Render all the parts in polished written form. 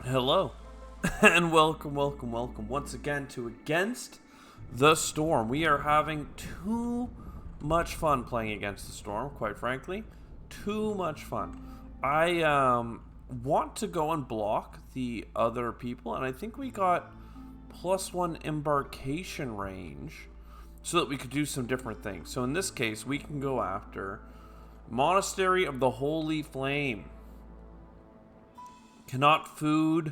Hello, and welcome once again to Against the Storm. We are having too much fun playing Against the Storm, quite frankly. Too much fun. I want to go and block the other people, and I think we got +1 embarkation range so that we could do some different things. So in this case, we can go after Monastery of the Holy Flame. Cannot food.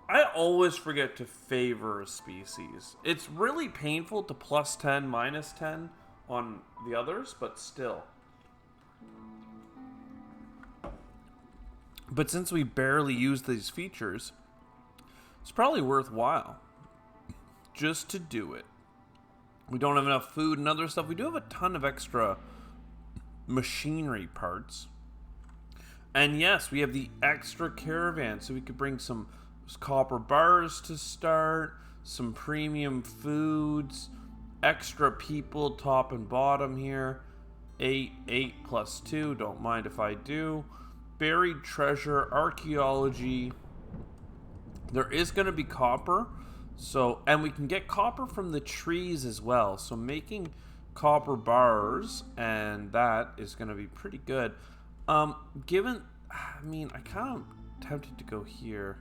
I always forget to favor a species. It's really painful to +10, -10 on the others, but still. But since we barely use these features, it's probably worthwhile just to do it. We don't have enough food and other stuff. We do have a ton of extra machinery parts. And yes, we have the extra caravan, so we could bring some copper bars to start, some premium foods, extra people top and bottom here. 8 + 2, don't mind if I do. Buried treasure, archaeology. There is going to be copper, and we can get copper from the trees as well. So making copper bars, and that is going to be pretty good. I kind of tempted to go here.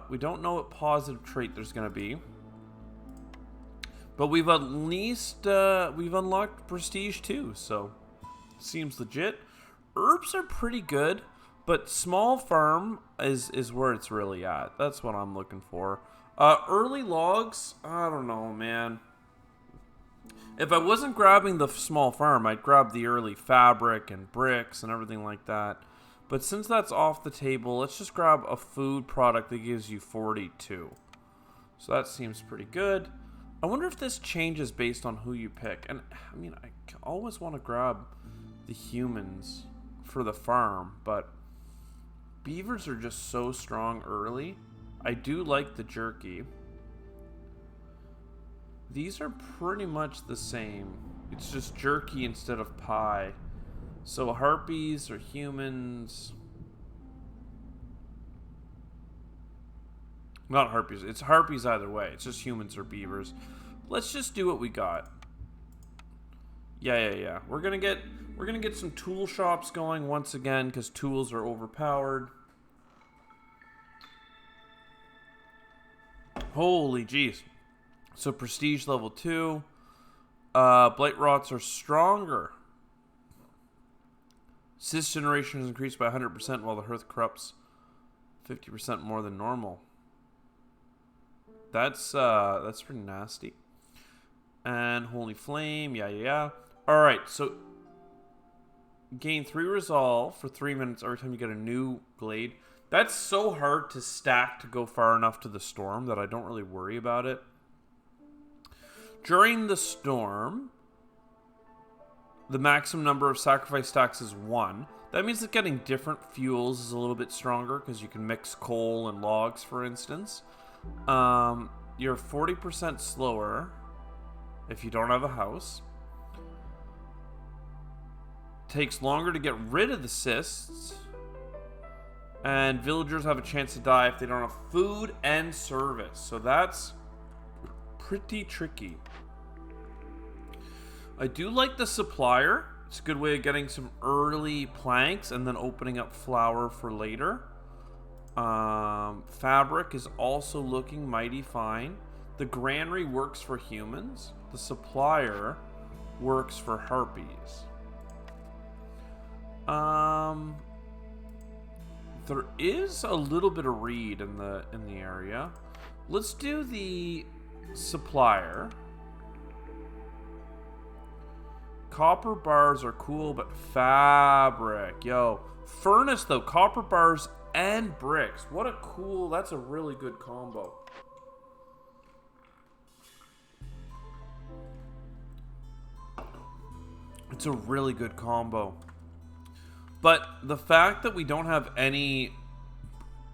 We don't know what positive trait there's going to be. But we've at least, we've unlocked prestige too, so seems legit. Herbs are pretty good, but small farm is where it's really at. That's what I'm looking for. Early logs, I don't know, man. If I wasn't grabbing the small farm, I'd grab the early fabric and bricks and everything like that. But since that's off the table, let's just grab a food product that gives you 42. So that seems pretty good. I wonder if this changes based on who you pick. And I mean, I always want to grab the humans for the farm, but beavers are just so strong early. I do like the jerky. These are pretty much the same. It's just jerky instead of pie. So harpies or humans. Not harpies. It's harpies either way. It's just humans or beavers. Let's just do what we got. Yeah. We're gonna get some tool shops going once again because tools are overpowered. Holy jeez. So prestige level 2. Blight rots are stronger. Cyst generation is increased by 100% while the hearth corrupts 50% more than normal. That's pretty nasty. And holy flame, yeah. Alright, so gain 3 resolve for 3 minutes every time you get a new glade. That's so hard to stack to go far enough to the storm that I don't really worry about it. During the storm, the maximum number of sacrifice stacks is 1. That means that getting different fuels is a little bit stronger because you can mix coal and logs, for instance. You're 40% slower if you don't have a house. Takes longer to get rid of the cysts. And villagers have a chance to die if they don't have food and service. So that's pretty tricky. I do like the supplier. It's a good way of getting some early planks and then opening up flour for later. Fabric is also looking mighty fine. The granary works for humans. The supplier works for harpies. There is a little bit of reed in the area. Let's do the supplier. Copper bars are cool, but fabric, yo. Furnace though, copper bars and bricks. What a cool, that's a really good combo. It's a really good combo. But the fact that we don't have any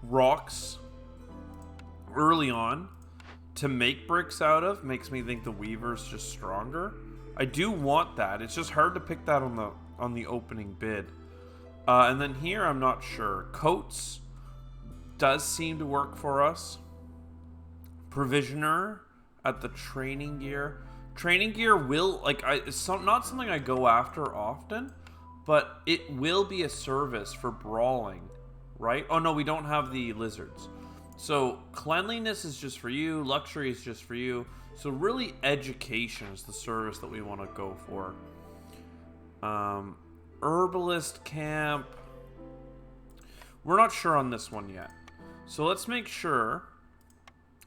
rocks early on to make bricks out of makes me think the weaver's just stronger. I do want that. It's just hard to pick that on the opening bid. And then here, I'm not sure. Coats does seem to work for us. Provisioner at the training gear. Training gear will, like, it's not something I go after often, but it will be a service for brawling, right? Oh no, we don't have the lizards. So cleanliness is just for you, luxury is just for you. So really education is the service that we want to go for. Herbalist camp. We're not sure on this one yet. So let's make sure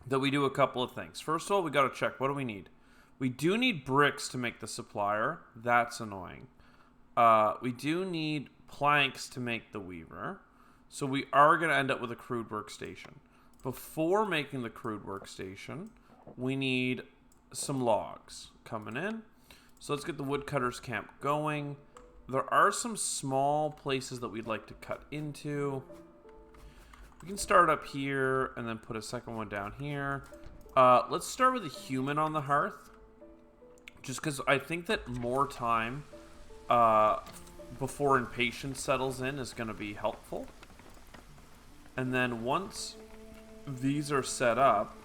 that we do a couple of things. First of all, we got to check, what do we need? We do need bricks to make the supplier. That's annoying. We do need planks to make the weaver. So we are going to end up with a crude workstation. Before making the crude workstation, we need some logs coming in. So let's get the woodcutter's camp going. There are some small places that we'd like to cut into. We can start up here and then put a second one down here. Let's start with a human on the hearth. Just because I think that more time before impatience settles in is going to be helpful. And then once these are set up,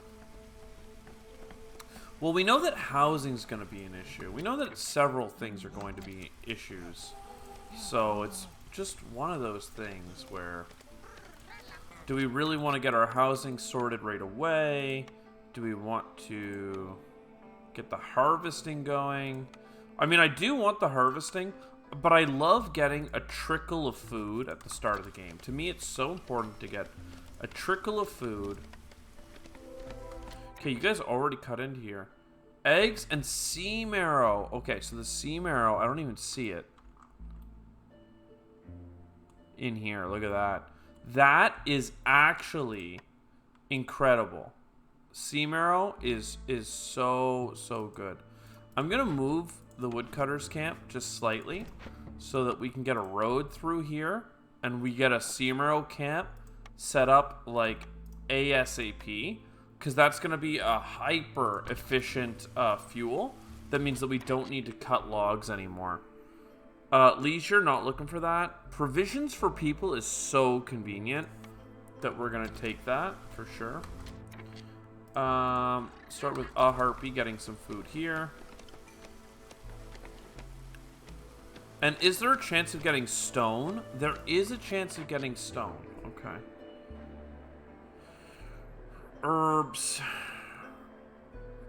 well, we know that housing is going to be an issue. We know that several things are going to be issues. So it's just one of those things where, do we really want to get our housing sorted right away? Do we want to get the harvesting going? I mean, I do want the harvesting, but I love getting a trickle of food at the start of the game. To me, it's so important to get a trickle of food. Okay, you guys already cut into here. Eggs and sea marrow. Okay, so the sea marrow, I don't even see it in here. Look at that. That is actually incredible. Sea marrow is so good. I'm going to move the woodcutter's camp just slightly so that we can get a road through here and we get a sea marrow camp set up like ASAP, because that's going to be a hyper efficient fuel. That means that we don't need to cut logs anymore. Leisure, not looking for that. Provisions for people is so convenient that we're going to take that for sure. Start with a harpy getting some food here. And is there a chance of getting stone? There is a chance of getting stone. Okay. Herbs.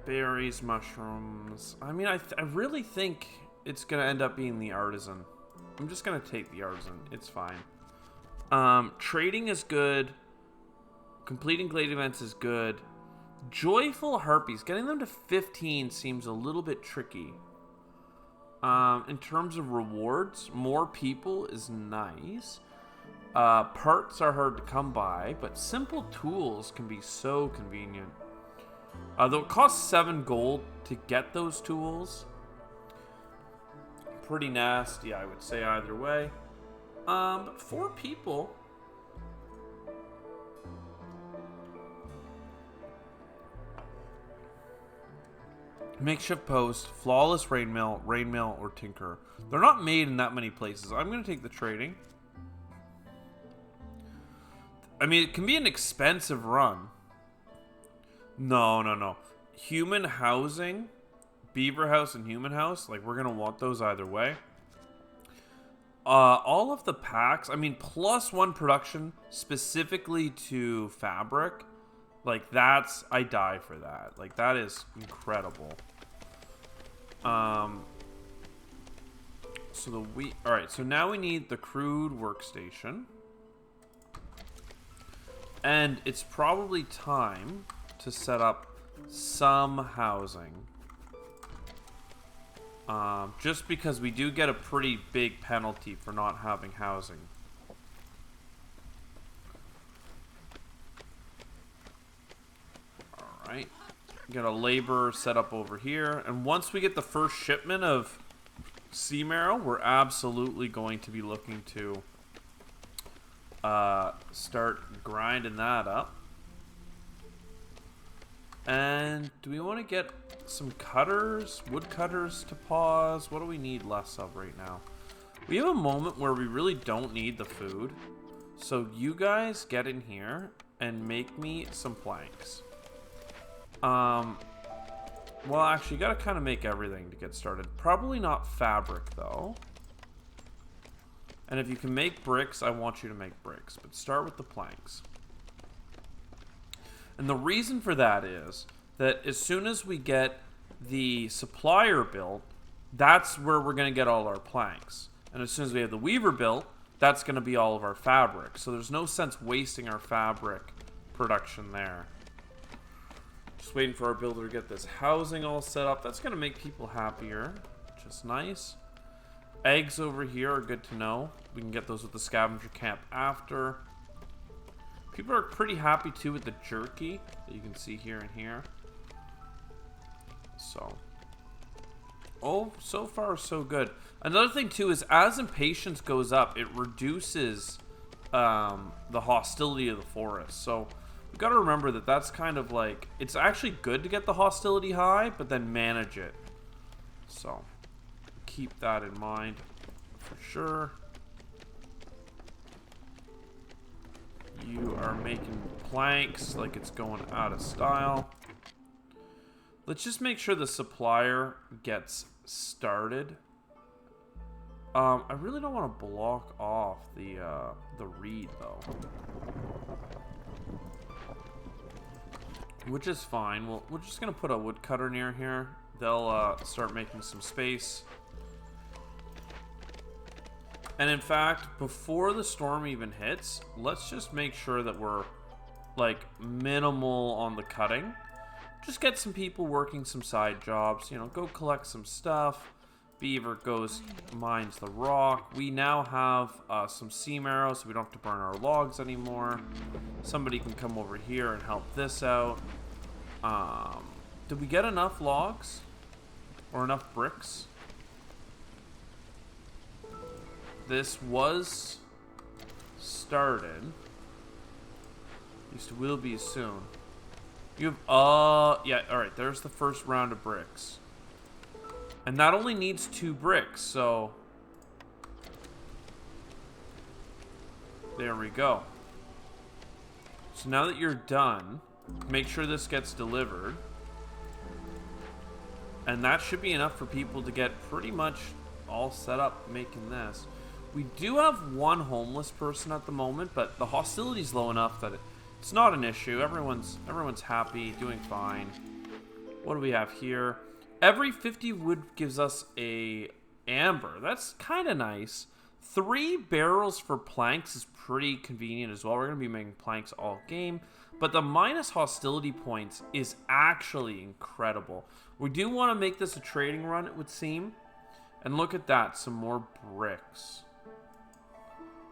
Berries, mushrooms. I mean, I really think it's going to end up being the artisan. I'm just going to take the artisan. It's fine. Trading is good. Completing glade events is good. Joyful harpies. Getting them to 15 seems a little bit tricky. In terms of rewards, more people is nice. Parts are hard to come by, but simple tools can be so convenient. Though it costs 7 gold to get those tools. Pretty nasty, I would say, either way. But 4 people. Makeshift post, flawless rainmill, or tinker. They're not made in that many places. I'm going to take the trading. I mean, it can be an expensive run. No. Human housing, beaver house and human house, like, we're going to want those either way. All of the packs, I mean, +1 production specifically to fabric. Like, I die for that. Like, that is incredible. Alright, so now we need the crude workstation. And it's probably time to set up some housing. Just because we do get a pretty big penalty for not having housing. Alright. Got a laborer set up over here. And once we get the first shipment of sea marrow, we're absolutely going to be looking to start grinding that up. And do we want to get some cutters, wood cutters to pause? What do we need less of right now? We have a moment where we really don't need the food. So you guys get in here and make me some planks. Well, actually, you gotta kind of make everything to get started. Probably not fabric, though. And if you can make bricks, I want you to make bricks. But start with the planks. And the reason for that is that as soon as we get the supplier built, that's where we're going to get all our planks. And as soon as we have the weaver built, that's going to be all of our fabric. So there's no sense wasting our fabric production there. Just waiting for our builder to get this housing all set up. That's going to make people happier, which is nice. Eggs over here are good to know. We can get those with the scavenger camp after. People are pretty happy too with the jerky that you can see here and here. So, oh, so far so good. Another thing too is as impatience goes up, it reduces the hostility of the forest. So we've got to remember that that's kind of like, it's actually good to get the hostility high, but then manage it. So keep that in mind for sure. You are making planks like it's going out of style. Let's just make sure the supplier gets started. I really don't want to block off the reed though, which is fine. We're just gonna put a woodcutter near here. They'll start making some space. And in fact, before the storm even hits, let's just make sure that we're like minimal on the cutting. Just get some people working some side jobs, you know, go collect some stuff. Beaver goes, mines the rock. We now have some seam arrows, so we don't have to burn our logs anymore. Somebody can come over here and help this out. Did we get enough logs? Or enough bricks? This was started. At least will be soon. You have, yeah, alright, there's the first round of bricks. And that only needs 2 bricks, so... there we go. So now that you're done, make sure this gets delivered. And that should be enough for people to get pretty much all set up making this. We do have one homeless person at the moment, but the hostility's low enough that it's not an issue. Everyone's happy, doing fine. What do we have here? Every 50 wood gives us a amber. That's kind of nice. 3 barrels for planks is pretty convenient as well. We're going to be making planks all game. But the minus hostility points is actually incredible. We do want to make this a trading run, it would seem. And look at that, some more bricks.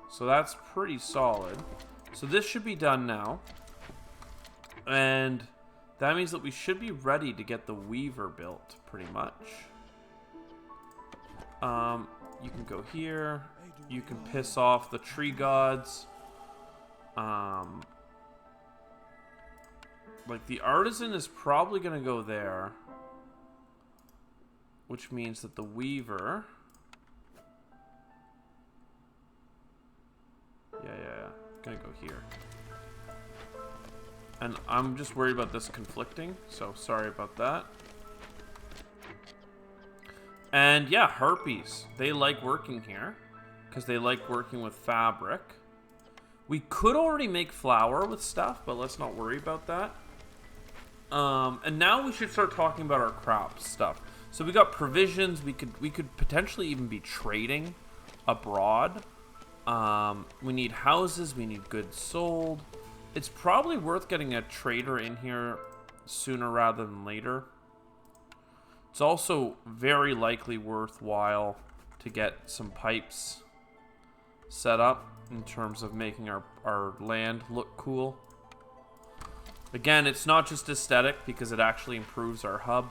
So that's pretty solid. So this should be done now. And that means that we should be ready to get the weaver built, pretty much. You can go here. You can piss off the tree gods. Like, the artisan is probably going to go there. Which means that the weaver... Yeah. Gonna go here. And I'm just worried about this conflicting, so sorry about that. And yeah, harpies. They like working here because they like working with fabric. We could already make flour with stuff, but let's not worry about that. And now we should start talking about our crop stuff. So we got provisions. We could potentially even be trading abroad. We need houses. We need goods sold. It's probably worth getting a trader in here sooner rather than later. It's also very likely worthwhile to get some pipes set up in terms of making our land look cool. Again, it's not just aesthetic because it actually improves our hub.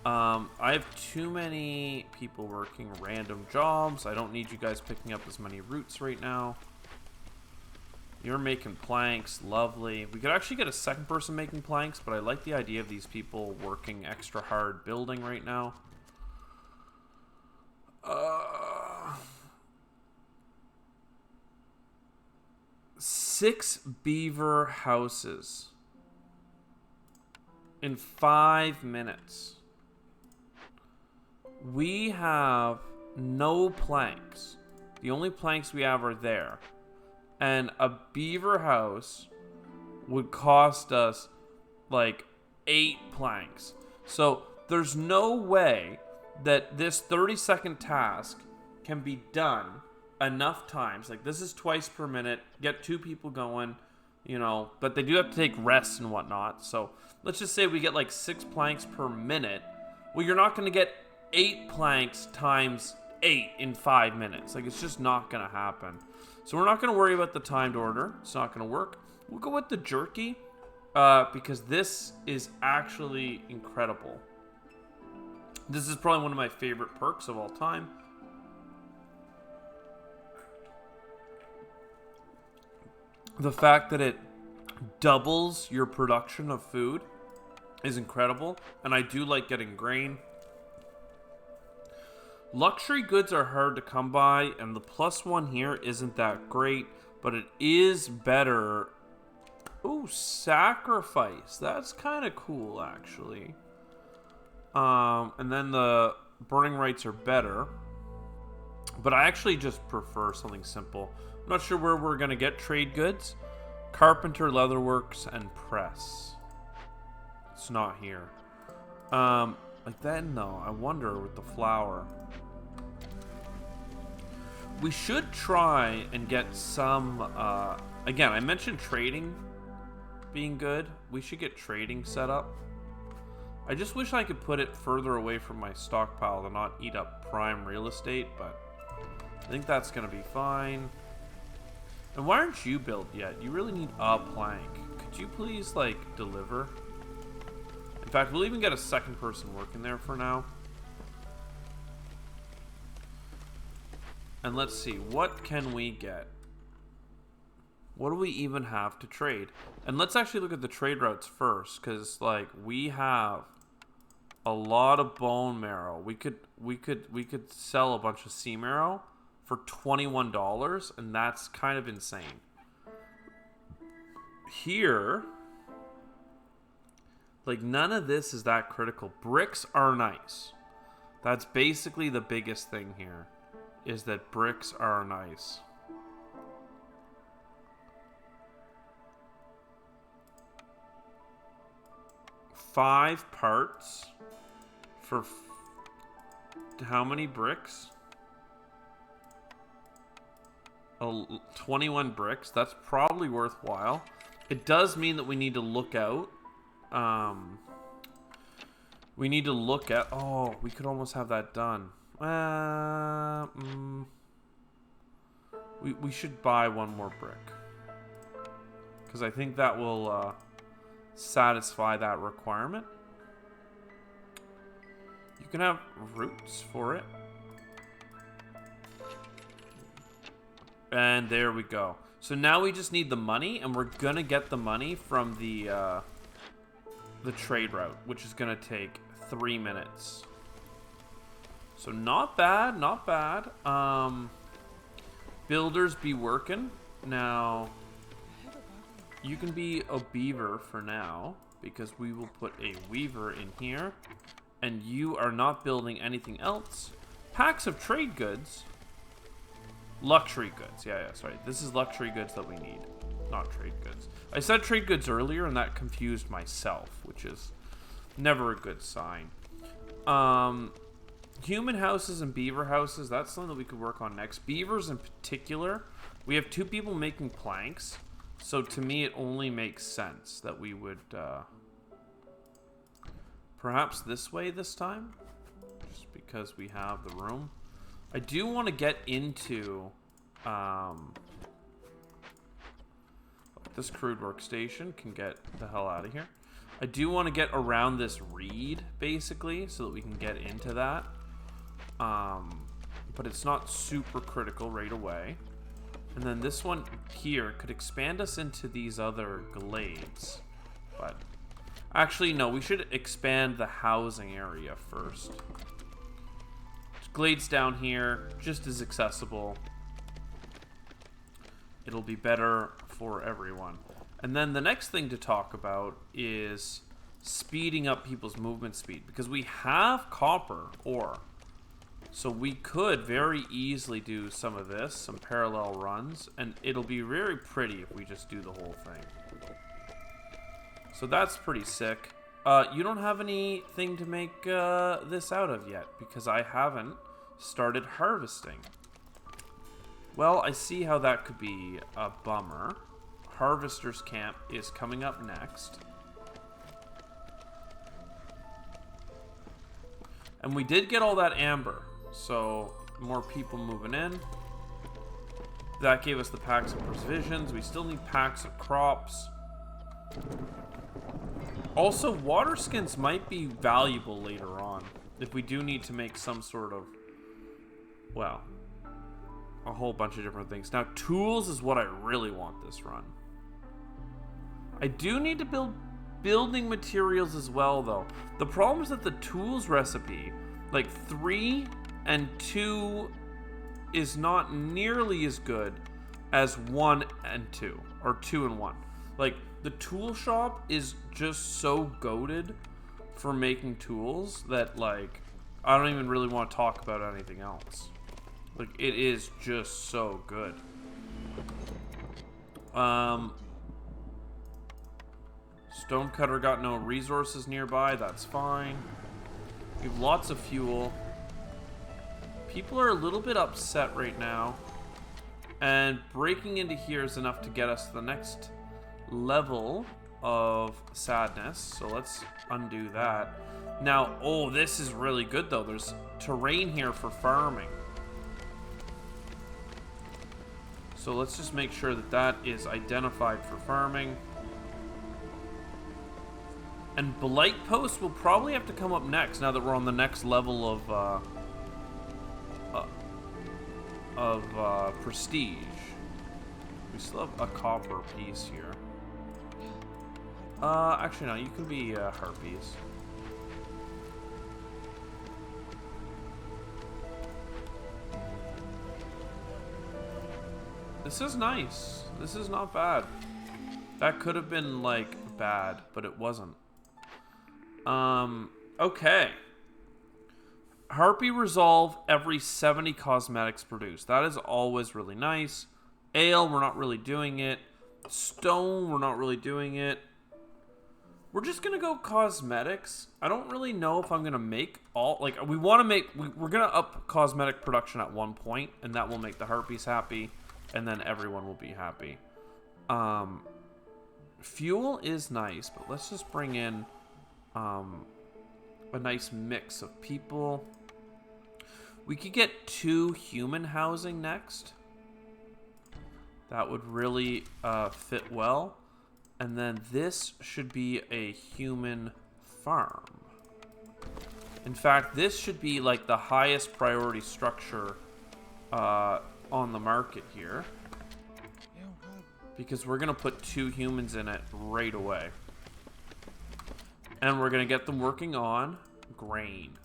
I have too many people working random jobs. I don't need you guys picking up as many roots right now. You're making planks. Lovely. We could actually get a second person making planks, but I like the idea of these people working extra hard building right now. 6 beaver houses in 5 minutes. We have no planks. The only planks we have are there. And a beaver house would cost us like 8 planks. So there's no way that this 30-second task can be done enough times. Like, this is twice per minute. Get 2 people going, you know, but they do have to take rests and whatnot. So let's just say we get like 6 planks per minute. Well, you're not going to get 8 planks times 8 in 5 minutes. Like, it's just not going to happen. So we're not going to worry about the timed order. It's not going to work. We'll go with the jerky because this is actually incredible. This is probably one of my favorite perks of all time. The fact that it doubles your production of food is incredible. And I do like getting grain. Luxury goods are hard to come by, and the +1 here isn't that great, but it is better. Ooh, sacrifice. That's kind of cool, actually. And then the burning rights are better, but I actually just prefer something simple. I'm not sure where we're going to get trade goods. Carpenter, leatherworks, and press. It's not here. Like that, no. I wonder with the flour. We should try and get some, again, I mentioned trading being good. We should get trading set up. I just wish I could put it further away from my stockpile to not eat up prime real estate, but I think that's going to be fine. And why aren't you built yet? You really need a plank. Could you please, like, deliver? In fact, we'll even get a second person working there for now. And let's see, what can we get? What do we even have to trade? And let's actually look at the trade routes first, because like we have a lot of bone marrow. We could sell a bunch of sea marrow for $21, and that's kind of insane. Here, like none of this is that critical. Bricks are nice. That's basically the biggest thing here, is that bricks are nice. Five parts for how many bricks? 21 bricks. That's probably worthwhile. It does mean that we need to look out. We need to look at... Oh, we could almost have that done. We should buy one more brick, because I think that will satisfy that requirement. You can have roots for it. And there we go. So now we just need the money, and we're gonna get the money from the trade route, which is gonna take 3 minutes. So not bad, not bad. Builders be working. Now, you can be a beaver for now, because we will put a weaver in here. And you are not building anything else. Packs of trade goods. Luxury goods. Yeah, sorry. This is luxury goods that we need, not trade goods. I said trade goods earlier, and that confused myself, which is never a good sign. Human houses and beaver houses, that's something that we could work on next. Beavers in particular, we have 2 people making planks, so to me it only makes sense that we would perhaps this way this time, just because we have the room. I do want to get into this crude workstation can get the hell out of here. I do want to get around this reed, basically, so that we can get into that. But it's not super critical right away. And then this one here could expand us into these other glades. But actually, no, we should expand the housing area first. Glades down here, just as accessible. it'll be better for everyone. And then the next thing to talk about is speeding up people's movement speed, because we have copper ore. So we could very easily do some of this, some parallel runs, and it'll be very pretty if we just do the whole thing. So that's pretty sick. You don't have anything to make this out of yet, because I haven't started harvesting. Well, I see how that could be a bummer. Harvester's Camp is coming up next. And we did get all that amber, so more people moving in. That gave us the packs of provisions. We still need packs of crops. Also, water skins might be valuable later on if we do need to make some sort of, well, a whole bunch of different things. Now, tools is what I really want this run. I do need to build building materials as well, though. The problem is that the tools recipe, like 3 and 2, is not nearly as good as 1 and 2, or 2 and 1. Like, the tool shop is just so goated for making tools that, like, I don't even really want to talk about anything else. Like, it is just so good. Stonecutter got no resources nearby. That's fine. We have lots of fuel. People are a little bit upset right now. And breaking into here is enough to get us to the next level of sadness. So let's undo that. Now, oh, this is really good, though. There's terrain here for farming. So let's just make sure that that is identified for farming. And Blight Post will probably have to come up next, now that we're on the next level of prestige. We still have a copper piece here. Actually, no, you can be harpies. This is nice. This is not bad. That could have been, like, bad, but it wasn't. Okay. Harpy resolve every 70 cosmetics produced. That is always really nice. Ale, we're not really doing it. Stone, we're not really doing it. We're just gonna go cosmetics. I don't really know if I'm gonna make all, like, we want to make, we're gonna up cosmetic production at one point, and that will make the harpies happy, and then everyone will be happy. Fuel is nice, but let's just bring in a nice mix of people. We could get 2 human housing next. That would really fit well. And then this should be a human farm. In fact, this should be like the highest priority structure on the market here. Because we're going to put 2 humans in it right away. And we're going to get them working on grain.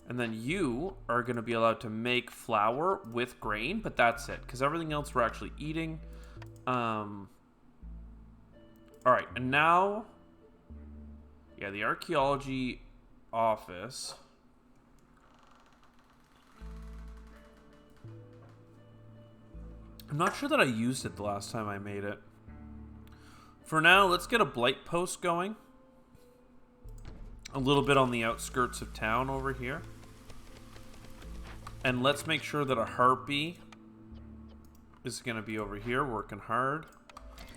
And then you are going to be allowed to make flour with grain, but that's it. Because everything else we're actually eating. Alright, and now... yeah, the archaeology office. I'm not sure that I used it the last time I made it. For now, let's get a blight post going. A little bit on the outskirts of town over here. And let's make sure that a harpy is going to be over here working hard.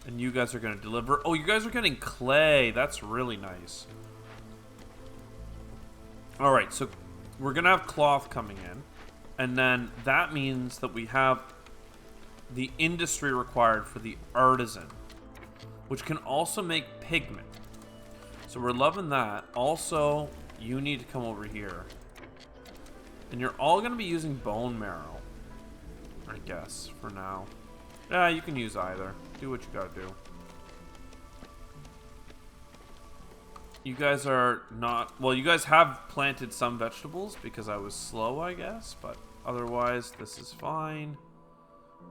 And you guys are going to deliver. Oh, you guys are getting clay. That's really nice. Alright, so we're going to have cloth coming in. And then that means that we have the industry required for the artisan, which can also make pigment. So we're loving that. Also, you need to come over here. And you're all going to be using bone marrow, I guess, for now. Yeah, you can use either. Do what you gotta do. You guys are not... well, you guys have planted some vegetables because I was slow, I guess. But otherwise, this is fine.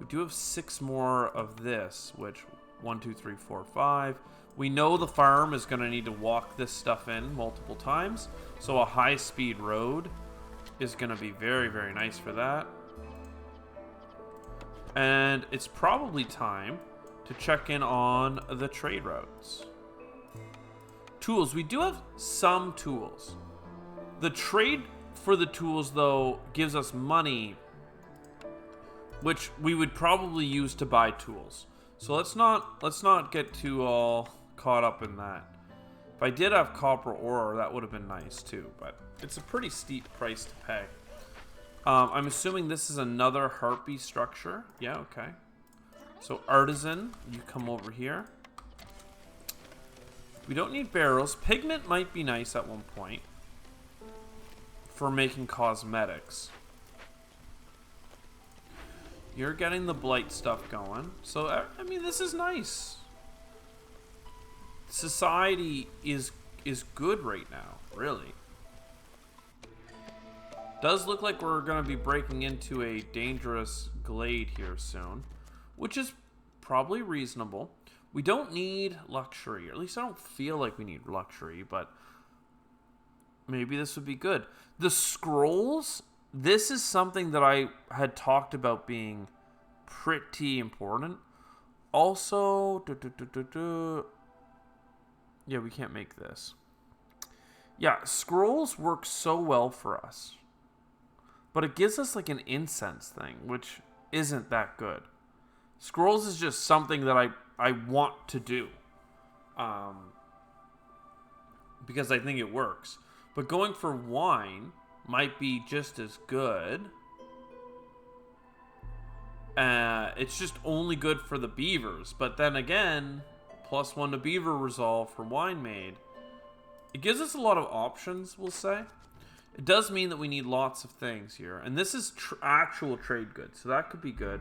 We do have 6 more of this, which 1, 2, 3, 4, 5. We know the farm is going to need to walk this stuff in multiple times, so a high-speed road is going to be very, very nice for that. And it's probably time to check in on the trade routes. Tools. We do have some tools. The trade for the tools, though, gives us money, which we would probably use to buy tools. So let's not get too all caught up in that. If I did have copper ore, that would have been nice too, but it's a pretty steep price to pay. I'm assuming this is another harpy structure. Yeah, okay. So artisan, you come over here. We don't need barrels. Pigment might be nice at one point for making cosmetics. You're getting the blight stuff going. So, I mean, this is nice. Society is good right now, really. Does look like we're going to be breaking into a dangerous glade here soon, which is probably reasonable. We don't need luxury, or at least I don't feel like we need luxury, but maybe this would be good. The scrolls, this is something that I had talked about being pretty important. Also, yeah, we can't make this. Yeah, scrolls work so well for us. But it gives us like an incense thing, which isn't that good. Scrolls is just something that I want to do. Because I think it works. But going for wine might be just as good. It's just only good for the beavers. But then again, +1 to beaver resolve for wine made. It gives us a lot of options, we'll say. It does mean that we need lots of things here. And this is actual trade goods, so that could be good.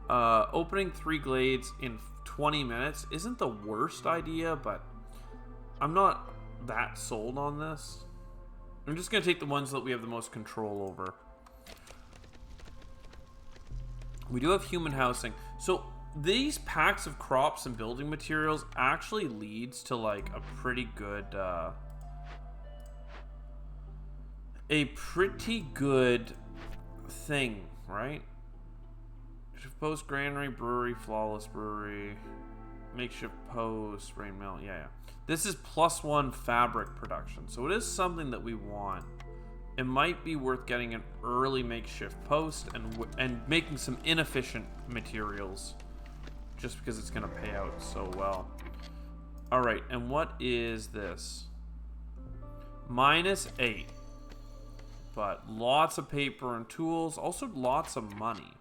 Opening 3 glades in 20 minutes isn't the worst idea, but I'm not that sold on this. I'm just going to take the ones that we have the most control over. We do have human housing. So these packs of crops and building materials actually leads to like a pretty good thing, right? Post granary, brewery, flawless brewery, makeshift post, rain mill. Yeah. This is +1 fabric production, so it is something that we want. It might be worth getting an early makeshift post and making some inefficient materials, just because it's going to pay out so well. All right, and what is this? -8. But lots of paper and tools, also lots of money.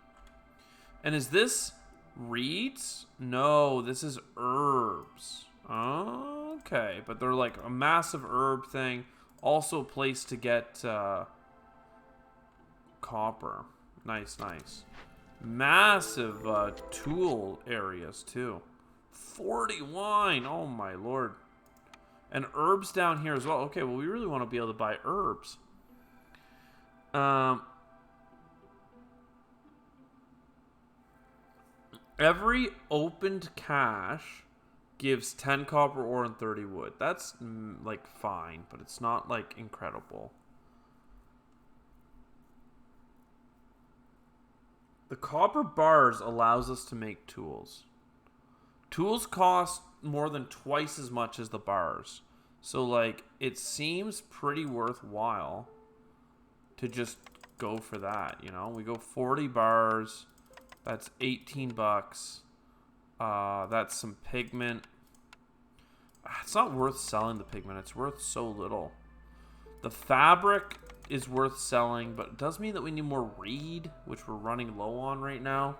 And is this reeds? No, this is herbs. Okay, but they're like a massive herb thing. Also a place to get copper. Nice, nice. Massive tool areas too. 40 wine, oh my lord. And herbs down here as well. Okay, well we really want to be able to buy herbs. Every opened cache gives 10 copper ore and 30 wood. That's like fine, but it's not like incredible. The copper bars allows us to make tools. Tools cost more than twice as much as the bars. So like it seems pretty worthwhile to just go for that, you know? We go 40 bars. That's 18 bucks. That's some pigment. It's not worth selling the pigment. It's worth so little. The fabric is worth selling, but it does mean that we need more reed, which we're running low on right now.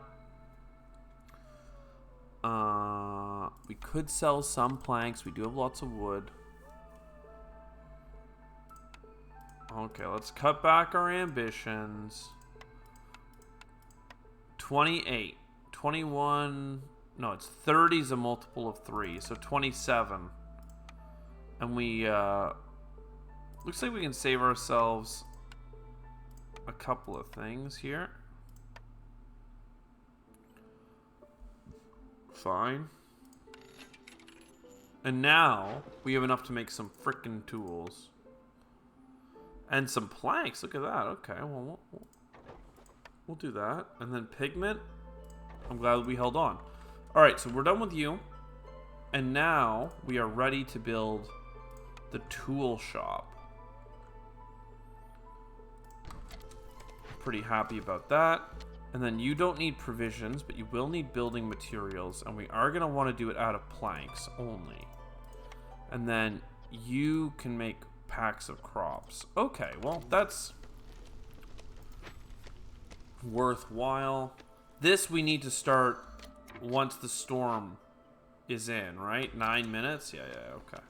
We could sell some planks. We do have lots of wood. Okay, let's cut back our ambitions. 28. 21. No, it's 30 is a multiple of 3. So 27. And we, looks like we can save ourselves a couple of things here. fine. And now we have enough to make some frickin' tools. And some planks. Look at that. Okay, well, we'll do that. And then pigment. I'm glad we held on. Alright, so we're done with you. And now we are ready to build the tool shop. Pretty happy about that. And then you don't need provisions, but you will need building materials. And we are going to want to do it out of planks only. And then you can make packs of crops. Okay, well, that's worthwhile. This we need to start once the storm is in, right? 9 minutes? Yeah, okay.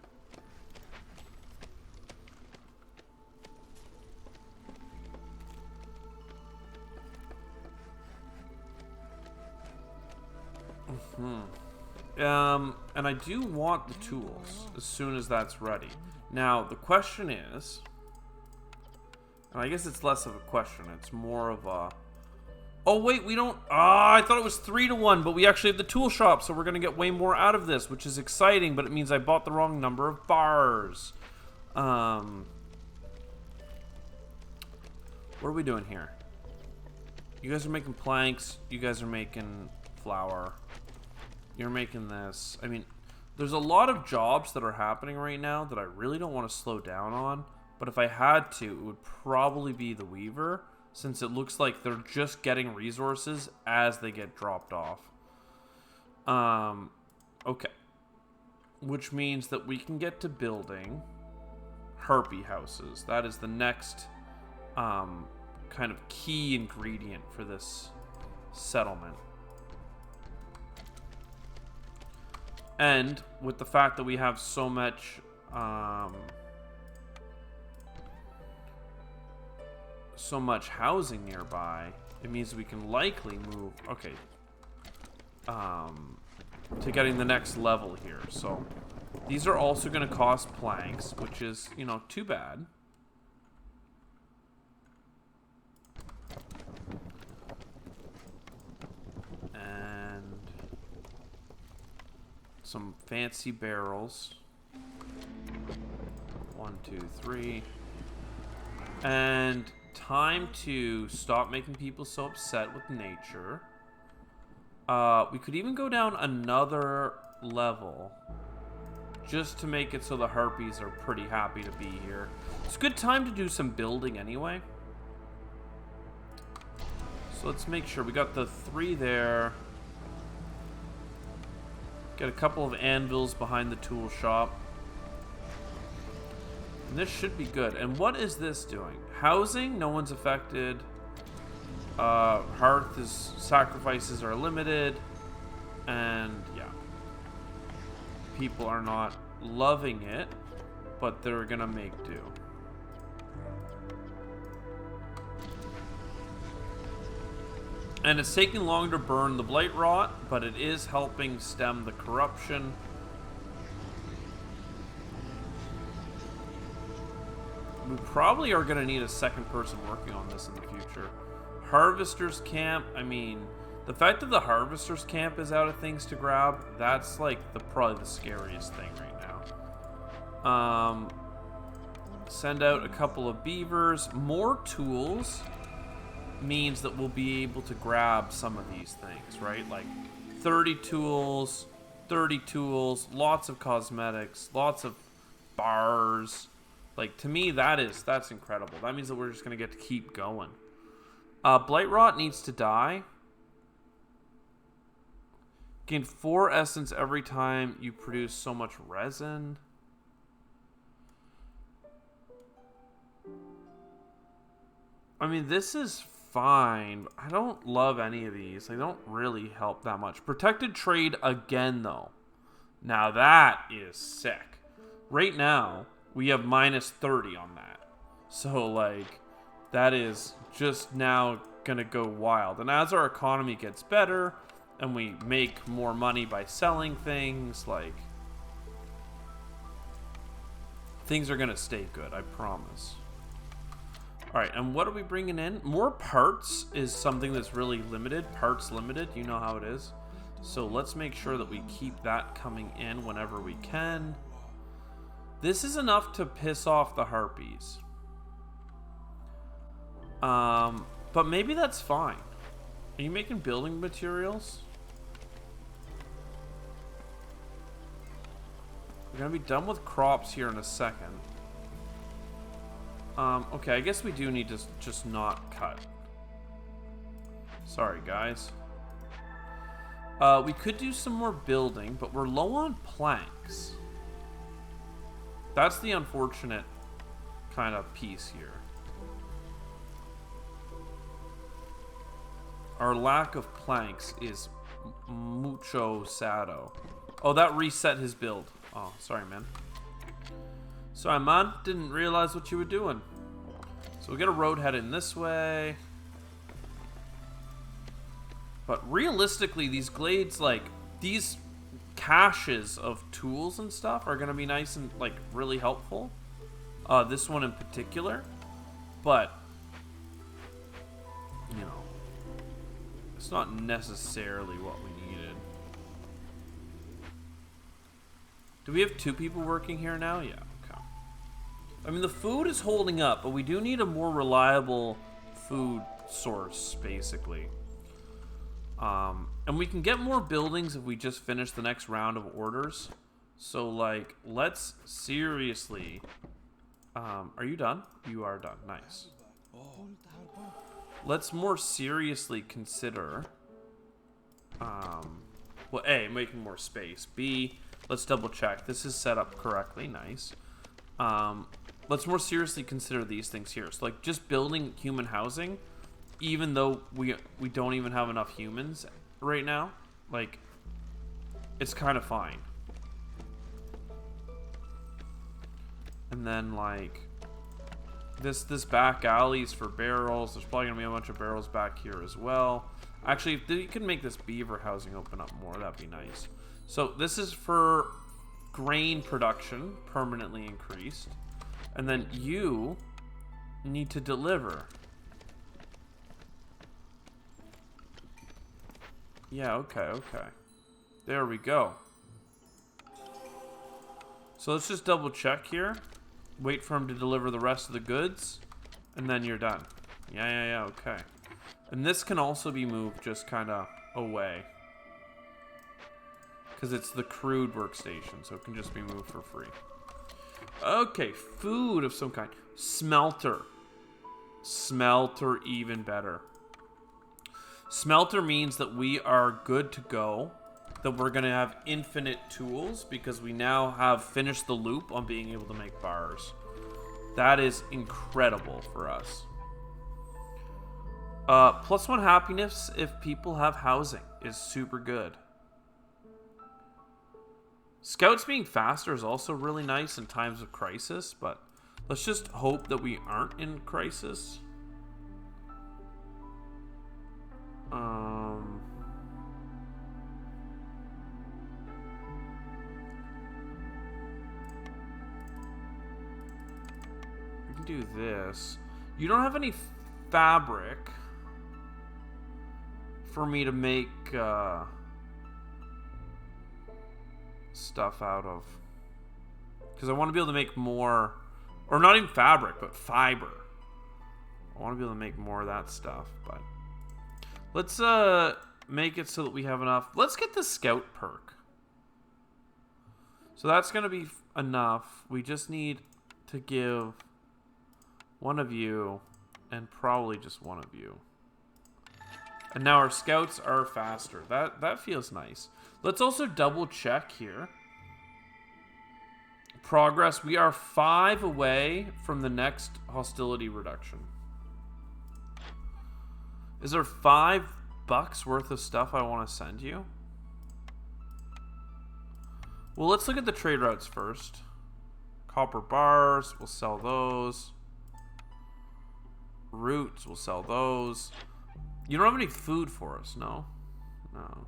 And I do want the tools as soon as that's ready. Now, the question is, and I guess it's less of a question, it's more of a... Oh, wait, we don't... I thought it was 3-to-1, but we actually have the tool shop, so we're going to get way more out of this, which is exciting, but it means I bought the wrong number of bars. What are we doing here? You guys are making planks. You guys are making flour. You're making this. I mean, there's a lot of jobs that are happening right now that I really don't want to slow down on. But if I had to, it would probably be the Weaver, since it looks like they're just getting resources as they get dropped off. Okay. Which means that we can get to building harpy houses. That is the next kind of key ingredient for this settlement. And with the fact that we have so much housing nearby, it means we can likely move to getting the next level here. So these are also going to cost planks, which is, you know, too bad. Some fancy barrels. 1, 2, 3. And time to stop making people so upset with nature. We could even go down another level just to make it so the harpies are pretty happy to be here. It's a good time to do some building anyway. So let's make sure we got the 3 there. Got a couple of anvils behind the tool shop. And this should be good. And what is this doing? Housing, no one's affected. Hearth is, sacrifices are limited. And yeah. People are not loving it, but they're gonna make do. And it's taking longer to burn the blight rot, but it is helping stem the corruption. We probably are going to need a second person working on this in the future. Harvester's camp, I mean, the fact that the Harvester's camp is out of things to grab, that's like probably the scariest thing right now. Send out a couple of beavers. More tools means that we'll be able to grab some of these things, right? Like 30 tools, lots of cosmetics, lots of bars. Like, to me, that's incredible. That means that we're just going to get to keep going. Blight Rot needs to die. Gain 4 essence every time you produce so much resin. I mean, this is fine. I don't love any of these. They don't really help that much. Protected trade again, though. Now that is sick. Right now, we have minus 30 on that. So, like, that is just now gonna go wild. And as our economy gets better, and we make more money by selling things, like, things are gonna stay good, I promise. Alright, and what are we bringing in? More parts is something that's really limited. Parts limited, you know how it is. So let's make sure that we keep that coming in whenever we can. This is enough to piss off the harpies. But maybe that's fine. Are you making building materials? We're gonna be done with crops here in a second. Okay, I guess we do need to just not cut. Sorry, guys. We could do some more building, but we're low on planks. That's the unfortunate kind of piece here. Our lack of planks is mucho sado. Oh, that reset his build. Oh, sorry, man. Sorry, man. Didn't realize what you were doing. So we'll get a road heading this way. But realistically, these glades, like, these caches of tools and stuff are going to be nice and, like, really helpful. This one in particular. But, you know, it's not necessarily what we needed. Do we have 2 people working here now? Yeah, okay. I mean, the food is holding up, but we do need a more reliable food source, basically. And we can get more buildings if we just finish the next round of orders. So, like, let's seriously... are you done? You are done. Nice. Let's more seriously consider... well, A, making more space. B, let's double check. This is set up correctly. Nice. Let's more seriously consider these things here. So, like, just building human housing... Even though we don't even have enough humans right now, like, it's kind of fine. And then, like, this back alley's for barrels. There's probably gonna be a bunch of barrels back here as well. Actually, if you can make this beaver housing open up more, that'd be nice. So this is for grain production, permanently increased, and then you need to deliver. Yeah, okay. There we go. So let's just double check here. Wait for him to deliver the rest of the goods. And then you're done. Yeah, okay. And this can also be moved just kind of away. Because it's the crude workstation, so it can just be moved for free. Okay, food of some kind. Smelter. Smelter even better. Smelter means that we are good to go, that we're going to have infinite tools because we now have finished the loop on being able to make bars. That is incredible for us. +1 happiness if people have housing is super good. Scouts being faster is also really nice in times of crisis, but let's just hope that we aren't in crisis. We can do this. You don't have any fabric for me to make stuff out of. Because I want to be able to make more, or not even fabric, but fiber. I want to be able to make more of that stuff, but let's make it so that we have enough. Let's get the scout perk. So that's going to be enough. We just need to give one of you and probably just one of you. And now our scouts are faster. That feels nice. Let's also double check here. Progress. We are 5 away from the next hostility reduction. Is there $5 worth of stuff I want to send you? Well, let's look at the trade routes first. Copper bars, we'll sell those. Roots, we'll sell those. You don't have any food for us, no? No.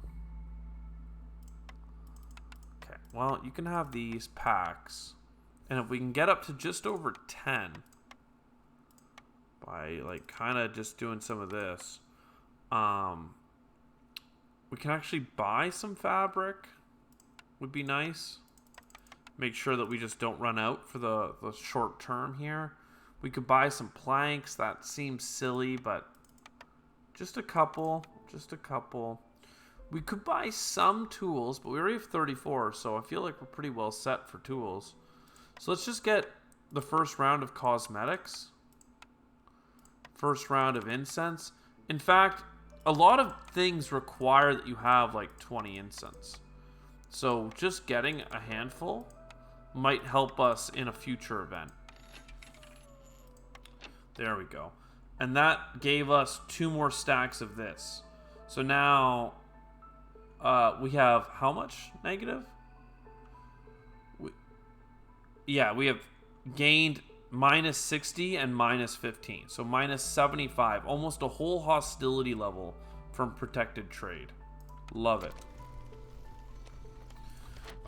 Okay, well, you can have these packs. And if we can get up to just over 10 by, like, kind of just doing some of this, We can actually buy some fabric. Would be nice. Make sure that we just don't run out for the short term here. We could buy some planks. That seems silly, but just a couple. Just a couple. We could buy some tools, but we already have 34, so I feel like we're pretty well set for tools. So let's just get the first round of cosmetics. First round of incense. In fact, a lot of things require that you have like 20 incense. So just getting a handful might help us in a future event. There we go. And that gave us 2 more stacks of this. So now we have how much negative? We have gained minus 60 and minus 15. So minus 75. Almost a whole hostility level from protected trade. Love it.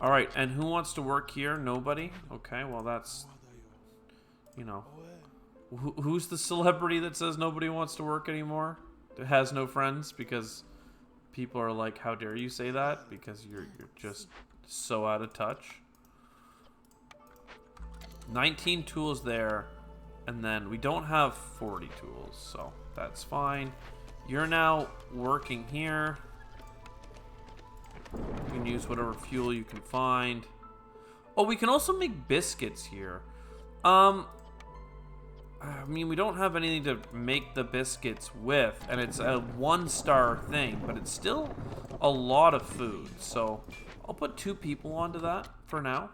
Alright, and who wants to work here? Nobody? Okay, well that's, you know. Who's the celebrity that says nobody wants to work anymore? That has no friends? Because people are like, how dare you say that? Because you're just so out of touch. 19 tools there, and then we don't have 40 tools, so that's fine. You're now working here. You can use whatever fuel you can find. Oh, we can also make biscuits here. I mean, we don't have anything to make the biscuits with, and it's a 1-star thing, but it's still a lot of food. So I'll put 2 people onto that for now.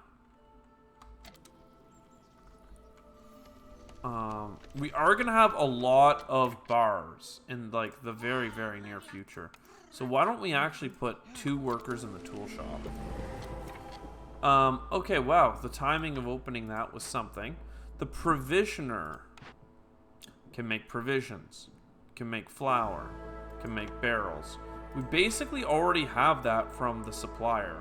We are going to have a lot of bars in like the very, very near future. So why don't we actually put 2 workers in the tool shop? Okay, wow. The timing of opening that was something. The provisioner can make provisions, can make flour, can make barrels. We basically already have that from the supplier.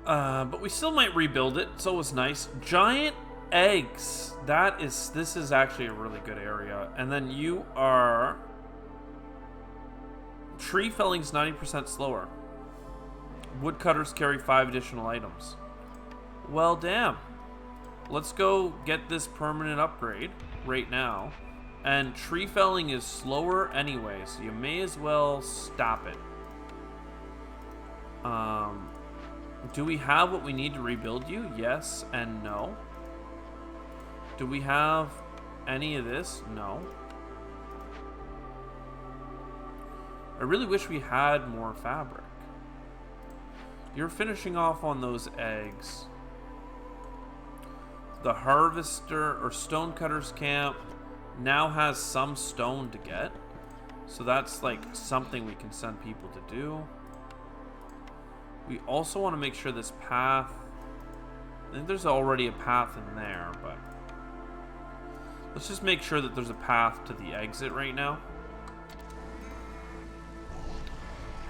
But we still might rebuild it. It's always nice. Giant eggs. This is actually a really good area. And then you are... Tree felling's 90% slower. Woodcutters carry 5 additional items. Well, damn. Let's go get this permanent upgrade right now. And tree felling is slower anyway, so you may as well stop it. Do we have what we need to rebuild you? Yes and no. Do we have any of this? No. I really wish we had more fabric. You're finishing off on those eggs. The harvester or stonecutter's camp now has some stone to get. So that's like something we can send people to do. We also want to make sure this path... I think there's already a path in there, but... Let's just make sure that there's a path to the exit right now.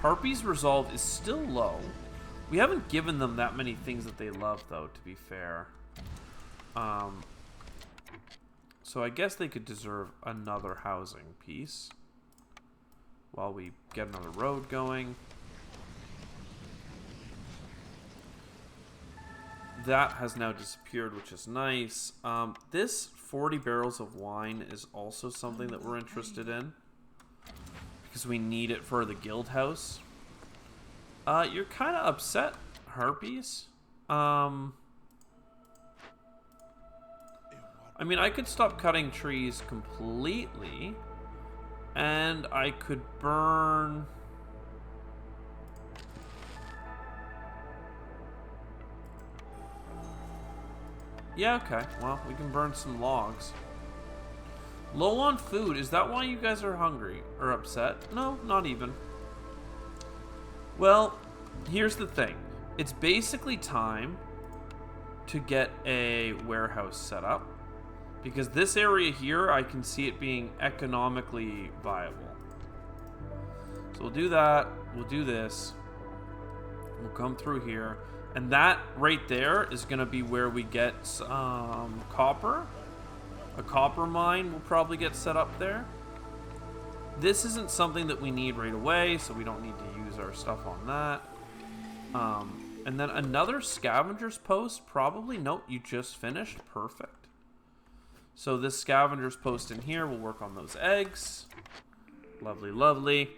Harpy's resolve is still low. We haven't given them that many things that they love, though, to be fair. So I guess they could deserve another housing piece while we get another road going. That has now disappeared, which is nice. This 40 barrels of wine is also something that we're interested in because we need it for the guild house. You're kind of upset, Harpies. I mean, I could stop cutting trees completely, and I could burn... Yeah, okay. Well, we can burn some logs. Low on food. Is that why you guys are hungry or upset? No, not even. Well, here's the thing. It's basically time to get a warehouse set up. Because this area here, I can see it being economically viable. So we'll do that. We'll do this. We'll come through here. And that right there is going to be where we get copper. A copper mine will probably get set up there. This isn't something that we need right away, so we don't need to use our stuff on that. And then another scavenger's post, probably. Nope, you just finished. Perfect. So this scavenger's post in here will work on those eggs. Lovely, lovely.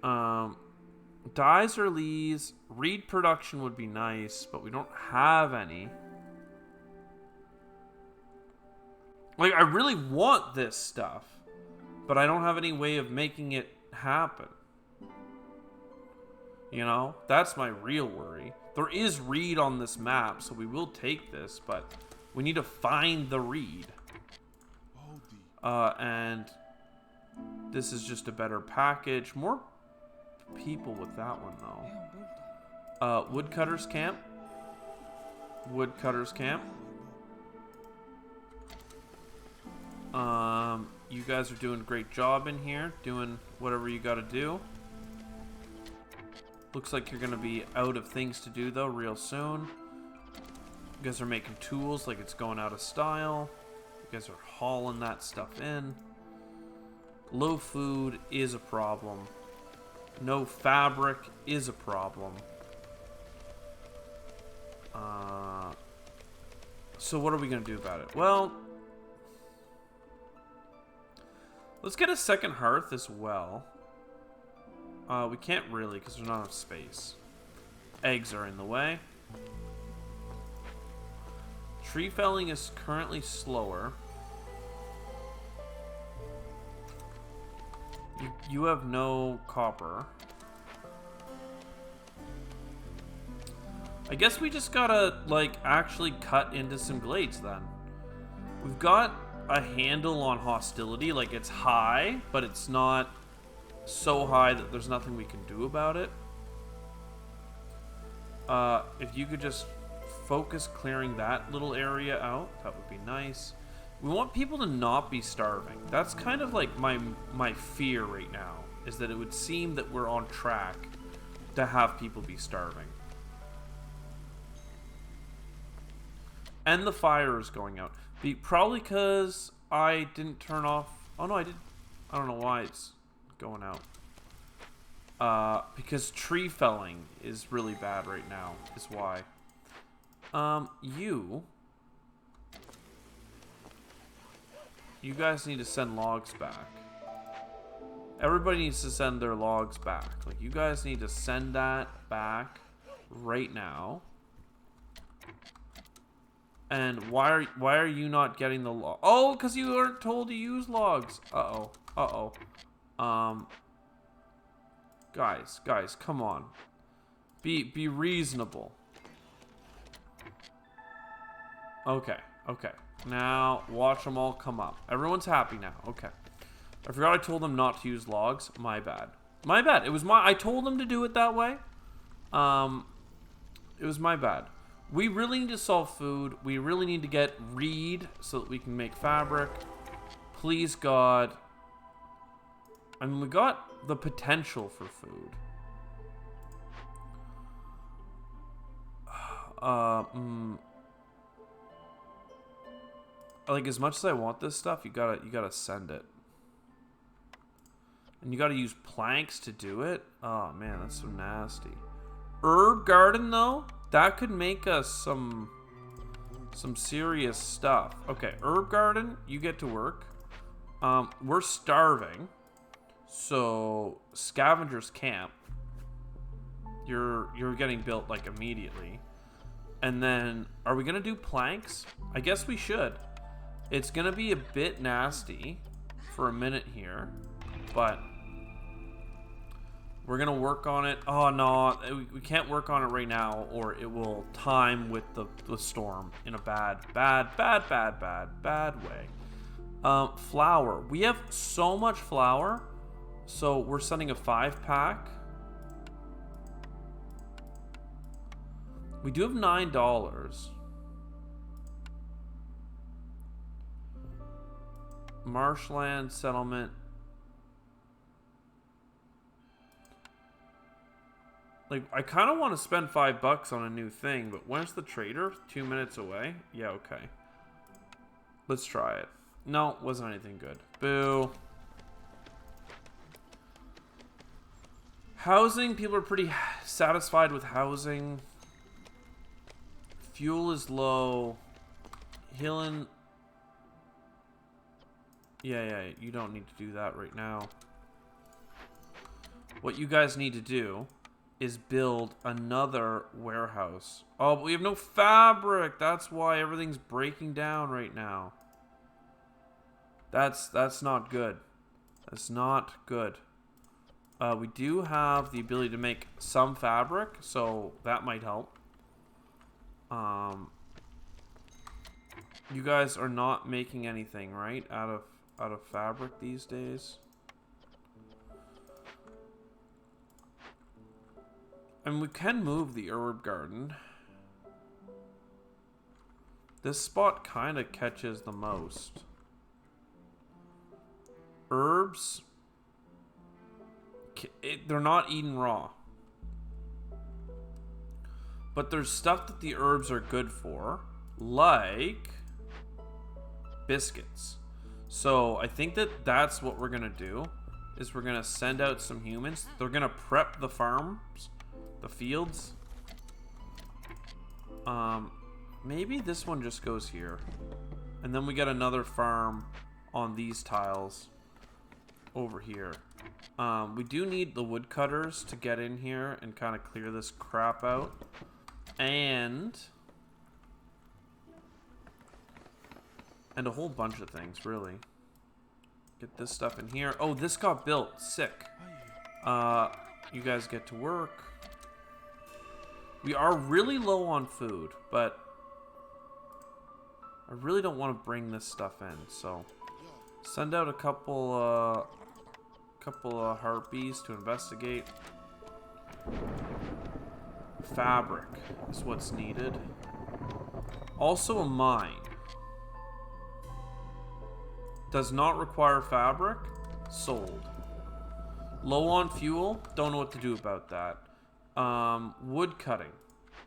Dyes or leaves. Reed production would be nice, but we don't have any. Like, I really want this stuff, but I don't have any way of making it happen. You know? That's my real worry. There is reed on this map, so we will take this, but we need to find the reed. And this is just a better package. More people with that one, though. Woodcutter's camp. Woodcutter's camp. You guys are doing a great job in here, doing whatever you gotta do. Looks like you're gonna be out of things to do, though, real soon. You guys are making tools like it's going out of style. You guys are hauling that stuff in. Low food is a problem. No fabric is a problem. So what are we gonna do about it? Well, let's get a second hearth as well. We can't really because there's not enough space. Eggs are in the way. Tree felling is currently slower. You have no copper. I guess we just gotta, like, actually cut into some glades then. We've got a handle on hostility. Like, it's high, but it's not so high that there's nothing we can do about it. If you could just focus clearing that little area out, that would be nice. We want people to not be starving. That's kind of like my fear right now, is that it would seem that we're on track to have people be starving. And the fire is going out. Probably because I didn't turn off... Oh, no, I did. I don't know why it's going out. Because tree felling is really bad right now, is why. You guys need to send logs back. Everybody needs to send their logs back. Like, you guys need to send that back right now. And why are you not getting the log? Oh, because you weren't told to use logs. Uh-oh. Uh-oh. Guys, come on. Be reasonable. Okay. Now, watch them all come up. Everyone's happy now. Okay. I forgot I told them not to use logs. My bad. It was I told them to do it that way. It was my bad. We really need to solve food. We really need to get reed so that we can make fabric. Please, God. I mean, we got the potential for food. Like, as much as I want this stuff, you gotta send it. And you gotta use planks to do it. Oh man, that's so nasty. Herb garden though, that could make us some serious stuff. Okay, herb garden, you get to work. We're starving, so scavenger's camp. You're getting built like immediately. And then, are we gonna do planks? I guess we should. It's gonna be a bit nasty for a minute here, but we're gonna work on it. Oh no, we can't work on it right now, or it will time with the storm in a bad way. Flour. We have so much flour, so we're sending a 5-pack. We do have $9. Marshland settlement. Like, I kind of want to spend $5 on a new thing, but when's the trader? 2 minutes away? Yeah, okay. Let's try it. No, wasn't anything good. Boo. Housing, people are pretty satisfied with housing. Fuel is low. Healing. Yeah, you don't need to do that right now. What you guys need to do is build another warehouse. Oh, but we have no fabric. That's why everything's breaking down right now. That's not good. That's not good. We do have the ability to make some fabric, so that might help. You guys are not making anything, right? Out of fabric these days. And we can move the herb garden. This spot kind of catches the most. Herbs, they're not eaten raw. But there's stuff that the herbs are good for, like biscuits. So I think that's what we're gonna do, is we're gonna send out some humans. They're gonna prep the farms, the fields. Maybe this one just goes here. And then we get another farm on these tiles over here. We do need the woodcutters to get in here and kind of clear this crap out. And a whole bunch of things, really. Get this stuff in here. Oh, this got built. Sick. You guys get to work. We are really low on food, but I really don't want to bring this stuff in, so send out a couple harpies to investigate. Fabric is what's needed. Also a mine. Does not require fabric. Sold. Low on fuel. Don't know what to do about that. Wood cutting.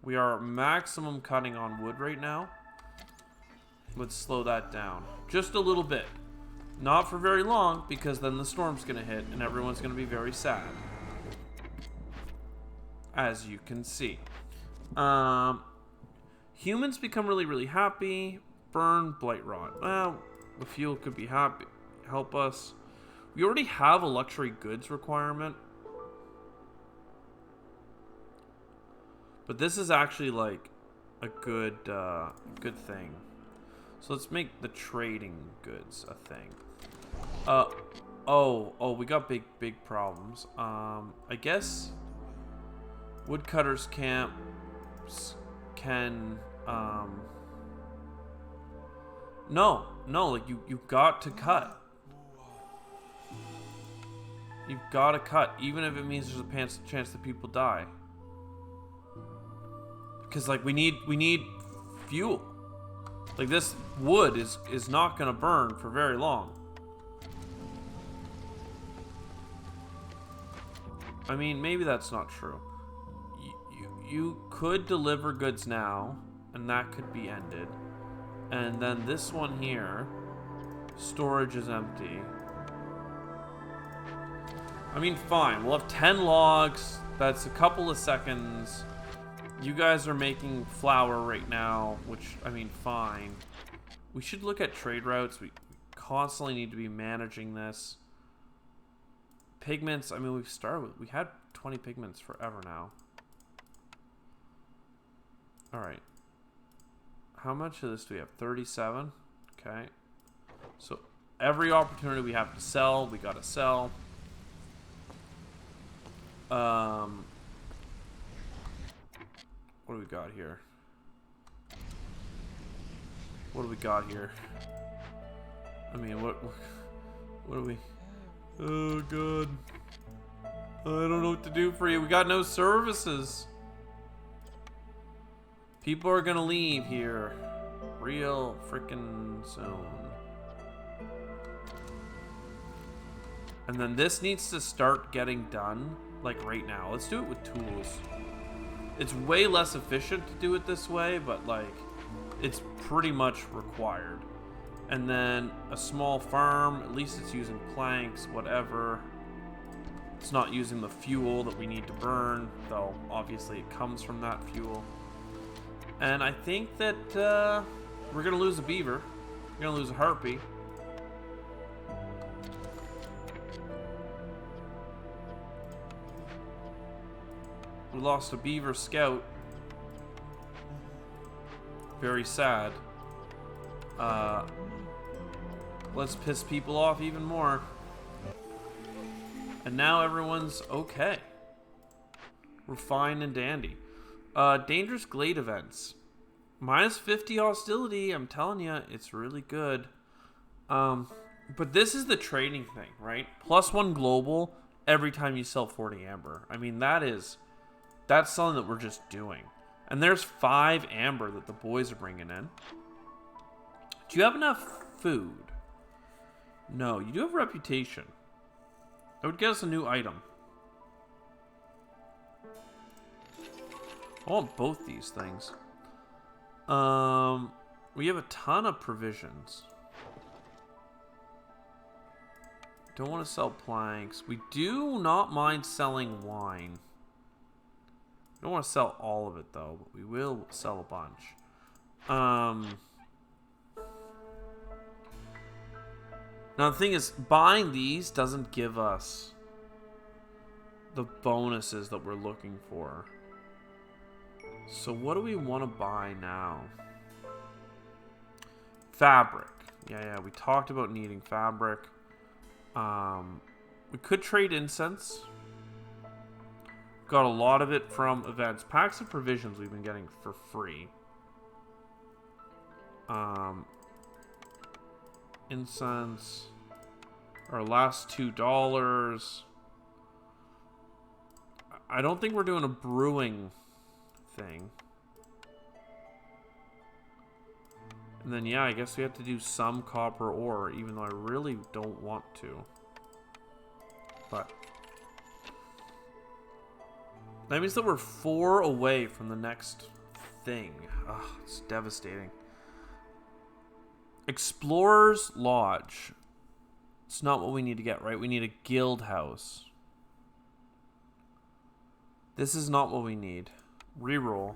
We are maximum cutting on wood right now. Let's slow that down. Just a little bit. Not for very long, because then the storm's gonna hit and everyone's gonna be very sad. As you can see. Humans become really, really happy. Burn blight rot. Well, the fuel could be happy. Help us. We already have a luxury goods requirement. But this is actually like a good thing. So let's make the trading goods a thing. Oh, we got big problems. I guess woodcutters camps can no, like you've got to cut. You've got to cut, even if it means there's a chance that people die. Because like we need fuel. Like this wood is not gonna burn for very long. I mean, maybe that's not true. You could deliver goods now, and that could be ended. And then this one here, storage is empty. I mean, fine. We'll have 10 logs. That's a couple of seconds. You guys are making flour right now, which, I mean, fine. We should look at trade routes. We constantly need to be managing this. Pigments, I mean, we had 20 pigments forever now. Alright. How much of this do we have? 37? Okay. So, every opportunity we have to sell, we gotta sell. What do we got here? What do we got here? I mean, what do we... Oh, God. I don't know what to do for you. We got no services. People are gonna leave here real freaking soon. And then this needs to start getting done, like right now. Let's do it with tools. It's way less efficient to do it this way, but like, it's pretty much required. And then a small farm, at least it's using planks, whatever. It's not using the fuel that we need to burn, though obviously it comes from that fuel. And I think that we're going to lose a beaver. We're going to lose a harpy. We lost a beaver scout. Very sad. Let's piss people off even more. And now everyone's okay. We're fine and dandy. Dangerous glade events. Minus 50 hostility. I'm telling you, it's really good. But this is the trading thing, right? +1 global every time you sell 40 amber. I mean, that's something that we're just doing. And there's 5 amber that the boys are bringing in. Do you have enough food? No, you do have reputation. That would get us a new item. I want both these things. We have a ton of provisions. Don't want to sell planks. We do not mind selling wine. We don't want to sell all of it though, but we will sell a bunch. Now the thing is, buying these doesn't give us the bonuses that we're looking for. So what do we want to buy now? Fabric. Yeah, we talked about needing fabric. We could trade incense. Got a lot of it from events. Packs of provisions we've been getting for free. Incense. Our last $2. I don't think we're doing a brewing thing. And then, yeah, I guess we have to do some copper ore, even though I really don't want to. But that means that we're 4 away from the next thing. Ugh, it's devastating. Explorer's Lodge. It's not what we need to get, right? We need a guild house. This is not what we need. Reroll.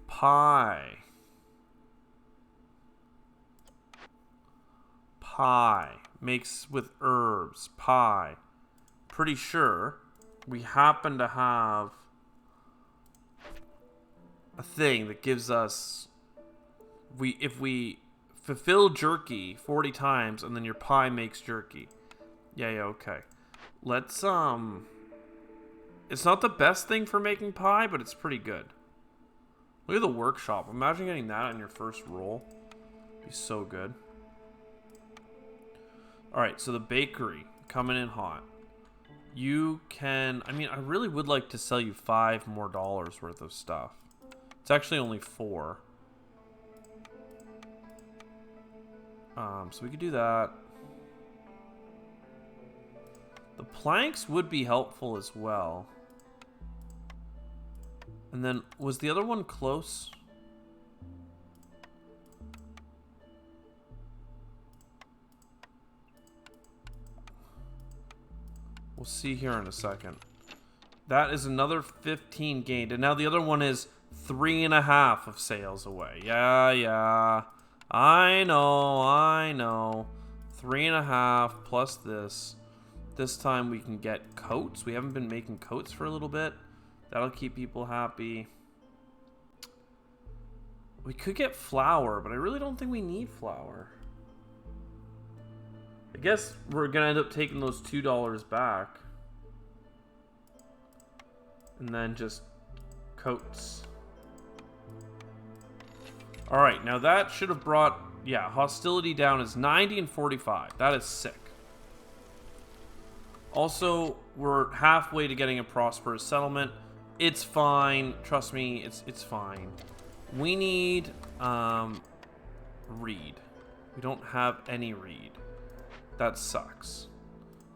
Pie. Makes with herbs. Pie. Pretty sure we happen to have a thing that gives us... If we fulfill jerky 40 times and then your pie makes jerky. Yeah, okay. Let's, it's not the best thing for making pie, but it's pretty good. Look at the workshop. Imagine getting that on your first roll. It'd be so good. Alright, so the bakery. Coming in hot. You can... I mean, I really would like to sell you $5 more worth of stuff. It's actually only 4. So we could do that. The planks would be helpful as well. And then, was the other one close? We'll see here in a second. That is another 15 gained. And now the other one is 3.5 of sales away. Yeah. I know. 3.5 plus this. This time we can get coats. We haven't been making coats for a little bit. That'll keep people happy. We could get flour, but I really don't think we need flour. I guess we're gonna end up taking those $2 back. And then just coats. Alright, now that should have brought, yeah, hostility down is 90 and 45. That is sick. Also, we're halfway to getting a prosperous settlement. It's fine. Trust me, it's fine. We need reed. We don't have any reed. That sucks.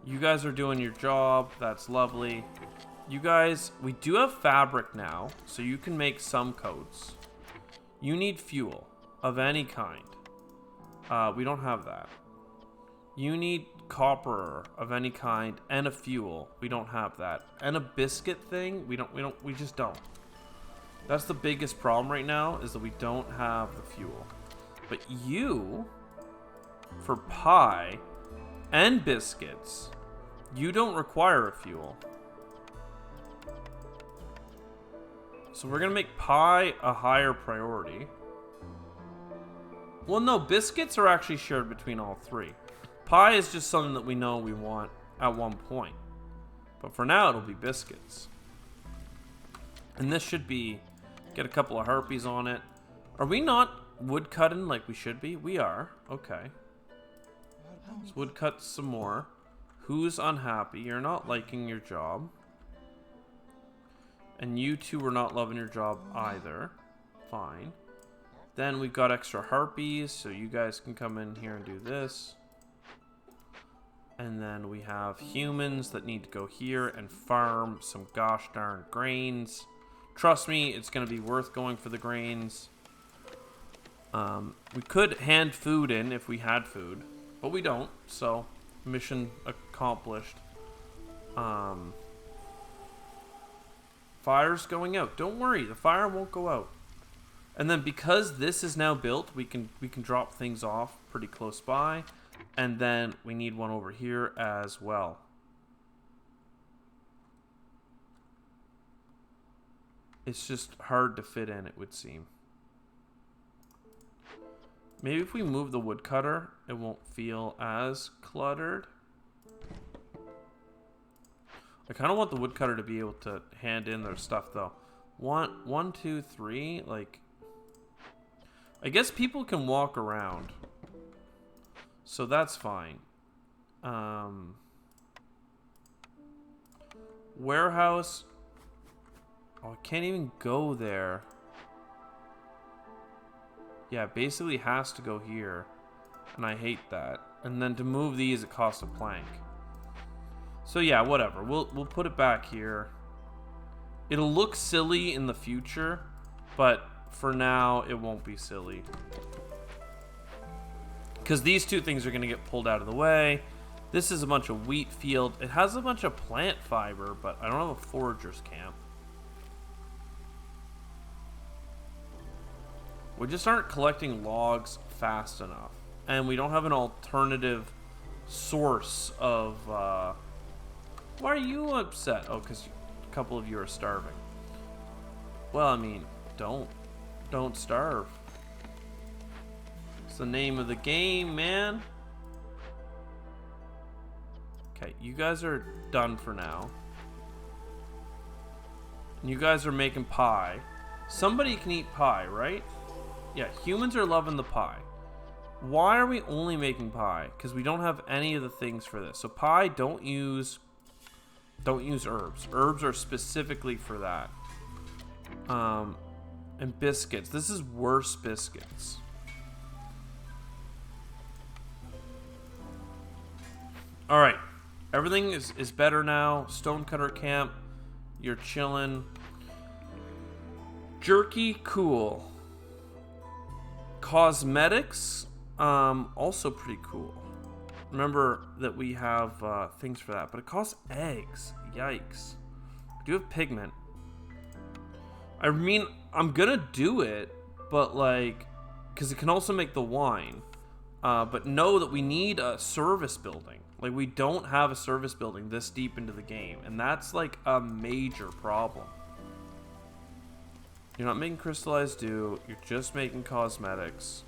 You guys are doing your job. That's lovely. You guys, we do have fabric now, so you can make some coats. You need fuel of any kind. We don't have that. You need copper of any kind and a fuel. We don't have that. And a biscuit thing, we just don't. That's the biggest problem right now, is that we don't have the fuel. But you, for pie and biscuits, you don't require a fuel. So we're gonna make pie a higher priority. Well, no, biscuits are actually shared between all three. Pie is just something that we know we want at one point. But for now, it'll be biscuits. And this should be, get a couple of harpies on it. Are we not wood cutting like we should be? We are. Okay. Let's wood cut some more. Who's unhappy? You're not liking your job. And you two are not loving your job either. Fine. Then we've got extra harpies, so you guys can come in here and do this. And then we have humans that need to go here and farm some gosh darn grains. Trust me, it's going to be worth going for the grains. We could hand food in if we had food, but we don't, so mission accomplished. Fire's going out. Don't worry, the fire won't go out. And then because this is now built, we can drop things off pretty close by. And then we need one over here as well. It's just hard to fit in, it would seem. Maybe if we move the woodcutter, it won't feel as cluttered. I kind of want the woodcutter to be able to hand in their stuff, though. One, two, three, like... I guess people can walk around. So that's fine. Warehouse. Oh, I can't even go there. Yeah, basically has to go here. And I hate that. And then to move these, it costs a plank. So yeah, whatever. We'll put it back here. It'll look silly in the future, but for now, it won't be silly. Because these two things are going to get pulled out of the way. This is a bunch of wheat field. It has a bunch of plant fiber, but I don't have a forager's camp. We just aren't collecting logs fast enough. And we don't have an alternative source of... Why are you upset? Oh, because a couple of you are starving. Well, I mean, don't starve. It's the name of the game, man. Okay, you guys are done for now. You guys are making pie. Somebody can eat pie, right? Yeah, humans are loving the pie. Why are we only making pie? Because we don't have any of the things for this. So pie, don't use herbs. Herbs are specifically for that. And biscuits. This is worse biscuits. All right. Everything is better now. Stonecutter camp. You're chilling. Jerky, cool. Cosmetics, also pretty cool. Remember that we have things for that, but it costs eggs. Yikes. We do have pigment. I mean, I'm gonna do it, but like, because it can also make the wine. But know that we need a service building. Like, we don't have a service building this deep into the game, and that's like a major problem. You're not making crystallized dew, you're just making cosmetics.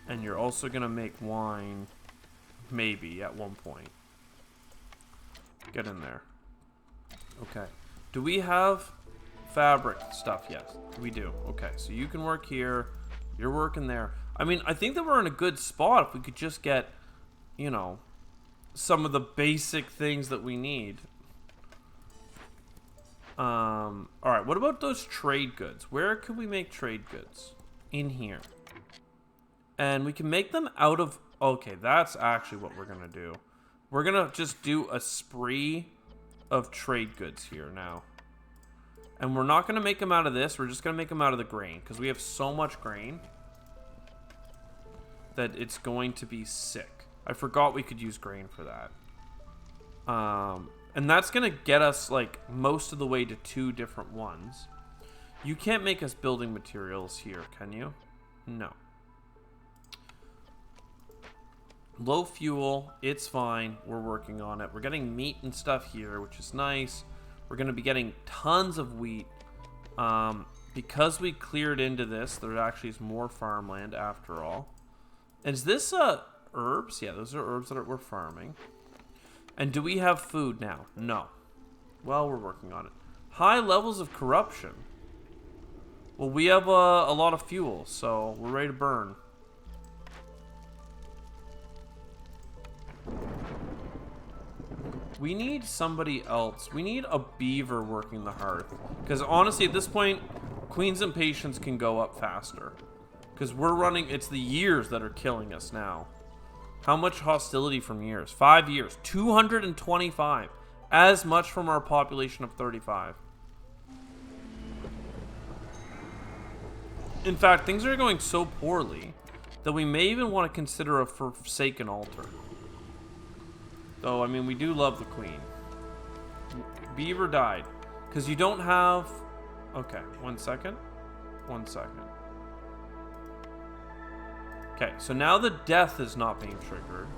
And you're also gonna make wine, maybe, at one point. Get in there. Okay. Do we have fabric stuff? Yes, we do. Okay, so you can work here, you're working there. I mean, I think that we're in a good spot if we could just get, you know, some of the basic things that we need. Alright, what about those trade goods? Where could we make trade goods? In here. And we can make them out of... Okay, that's actually what we're gonna do. We're gonna just do a spree of trade goods here now. And we're not gonna make them out of this, we're just gonna make them out of the grain. Because we have so much grain that it's going to be sick. I forgot we could use grain for that. And that's going to get us, like, most of the way to 2 different ones. You can't make us building materials here, can you? No. Low fuel, it's fine. We're working on it. We're getting meat and stuff here, which is nice. We're going to be getting tons of wheat. Because we cleared into this, there actually is more farmland after all. Is this herbs? Yeah, those are herbs that we're farming. And do we have food now? No. Well, we're working on it. High levels of corruption. Well, we have a lot of fuel, so we're ready to burn. We need somebody else. We need a beaver working the hearth. Because honestly, at this point, Queen's Impatience can go up faster. Because we're running... It's the years that are killing us now. How much hostility from years? 5 years. 225. As much from our population of 35. In fact, things are going so poorly that we may even want to consider a Forsaken Altar. Though, I mean, we do love the Queen. Beaver died. Because you don't have... Okay, 1 second. 1 second. Okay, so now the death is not being triggered.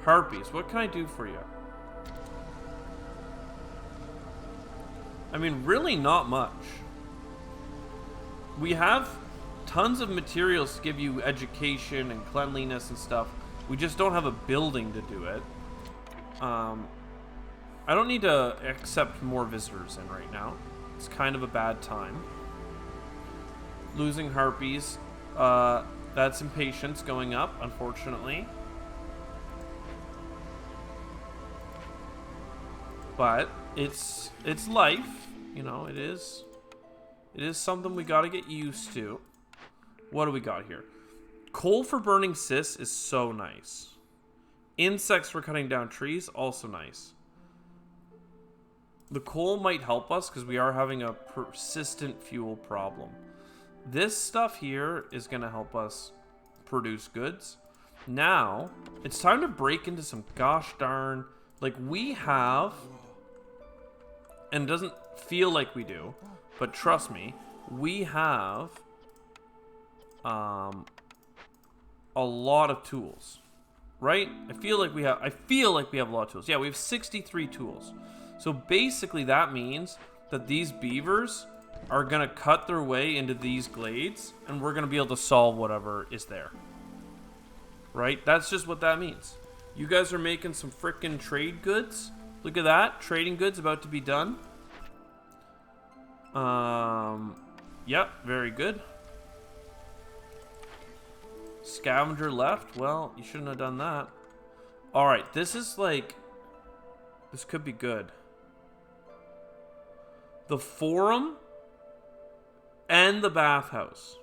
Harpies, what can I do for you? I mean, really not much. We have tons of materials to give you education and cleanliness and stuff. We just don't have a building to do it. I don't need to accept more visitors in right now. It's kind of a bad time. Losing harpies. That's impatience going up, unfortunately. But it's life, you know, it is something we got to get used to. What do we got here? Coal for burning cis is so nice. Insects for cutting down trees, also nice. The coal might help us because we are having a persistent fuel problem. This stuff here is going to help us produce goods. Now, it's time to break into some gosh darn... Like, we have... And it doesn't feel like we do, but trust me, we have a lot of tools. Right? I feel like we have a lot of tools. Yeah, we have 63 tools. So basically that means that these beavers are going to cut their way into these glades, and we're going to be able to solve whatever is there. Right? That's just what that means. You guys are making some frickin' trade goods. Look at that. Trading goods about to be done. Yep, very good. Scavenger left. Well, you shouldn't have done that. Alright, this is like... This could be good. The forum and the bathhouse.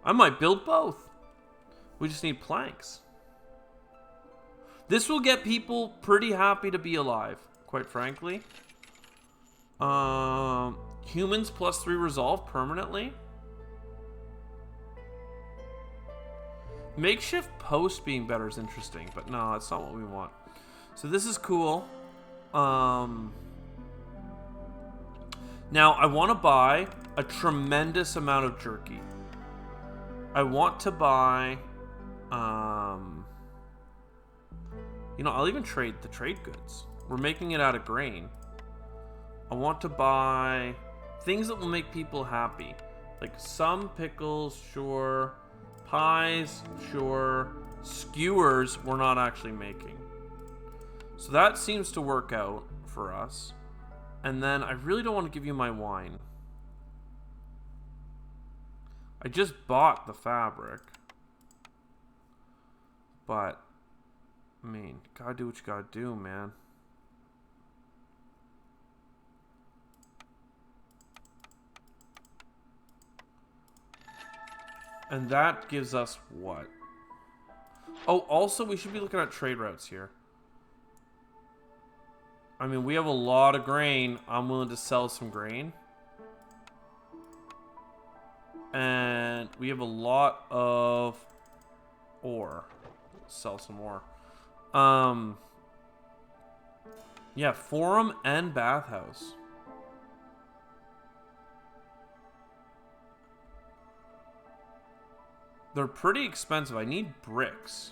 I might build both. We just need planks. This will get people pretty happy to be alive, quite frankly. Humans +3 resolve permanently. Makeshift post being better is interesting, but no, that's not what we want. So this is cool. Now, I want to buy a tremendous amount of jerky. I want to buy... You know, I'll even trade the trade goods. We're making it out of grain. I want to buy things that will make people happy. Like some pickles, sure. Pies, sure. Skewers, we're not actually making. So that seems to work out for us. And then I really don't want to give you my wine. I just bought the fabric. But, I mean, gotta do what you gotta do, man. And that gives us what? Oh, also, we should be looking at trade routes here. I mean, we have a lot of grain. I'm willing to sell some grain. And we have a lot of ore. Sell some more. Yeah, forum and bathhouse. They're pretty expensive. I need bricks.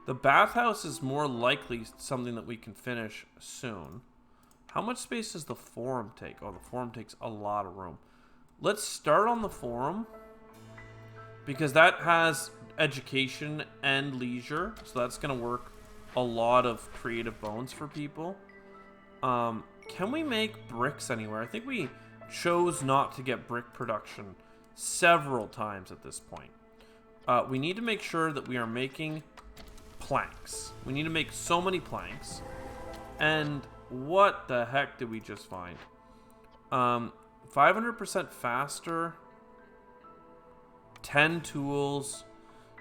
The bathhouse is more likely something that we can finish soon. How much space does the forum take? Oh, the forum takes a lot of room. Let's start on the forum, because that has education and leisure, so that's going to work a lot of creative bones for people. Can we make bricks anywhere? I think we chose not to get brick production several times at this point. We need to make sure that we are making planks. We need to make so many planks. And what the heck did we just find? 500% faster. 10 tools.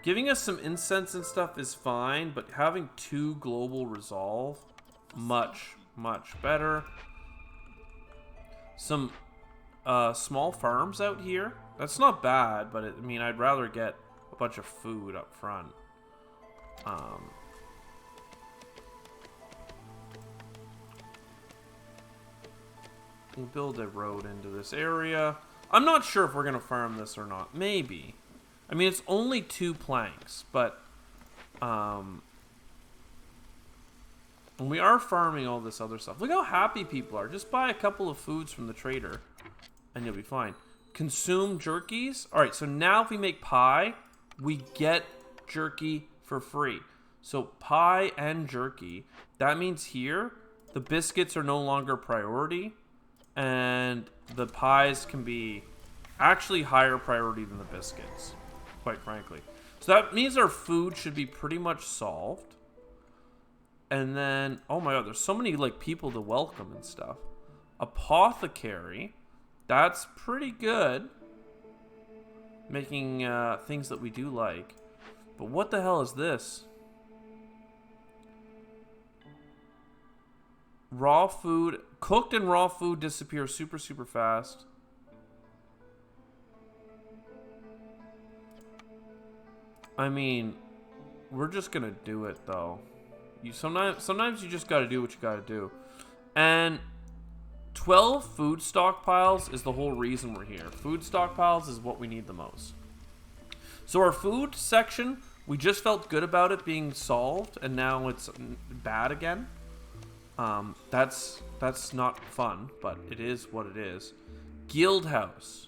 Giving us some incense and stuff is fine, but having 2 global resolve, much better. Some small farms out here. That's not bad, but I mean, I'd rather get a bunch of food up front. We'll build a road into this area. I'm not sure if we're going to farm this or not. Maybe. I mean, it's only 2 planks, but we are farming all this other stuff. Look how happy people are. Just buy a couple of foods from the trader, and you'll be fine. Consume jerkies. All right, so now if we make pie, we get jerky for free. So pie and jerky. That means here, the biscuits are no longer priority, and the pies can be actually higher priority than the biscuits, quite frankly. So that means our food should be pretty much solved. And then, oh my god, there's so many like people to welcome and stuff. Apothecary, that's pretty good. Making things that we do like. But what the hell is this? Raw food, cooked and raw food disappear super fast. I mean, we're just gonna do it though. Sometimes you just gotta do what you gotta do. And 12 food stockpiles is the whole reason we're here. Food stockpiles is what we need the most. So our food section, we just felt good about it being solved, and now it's bad again. That's not fun, but it is what it is. Guild house.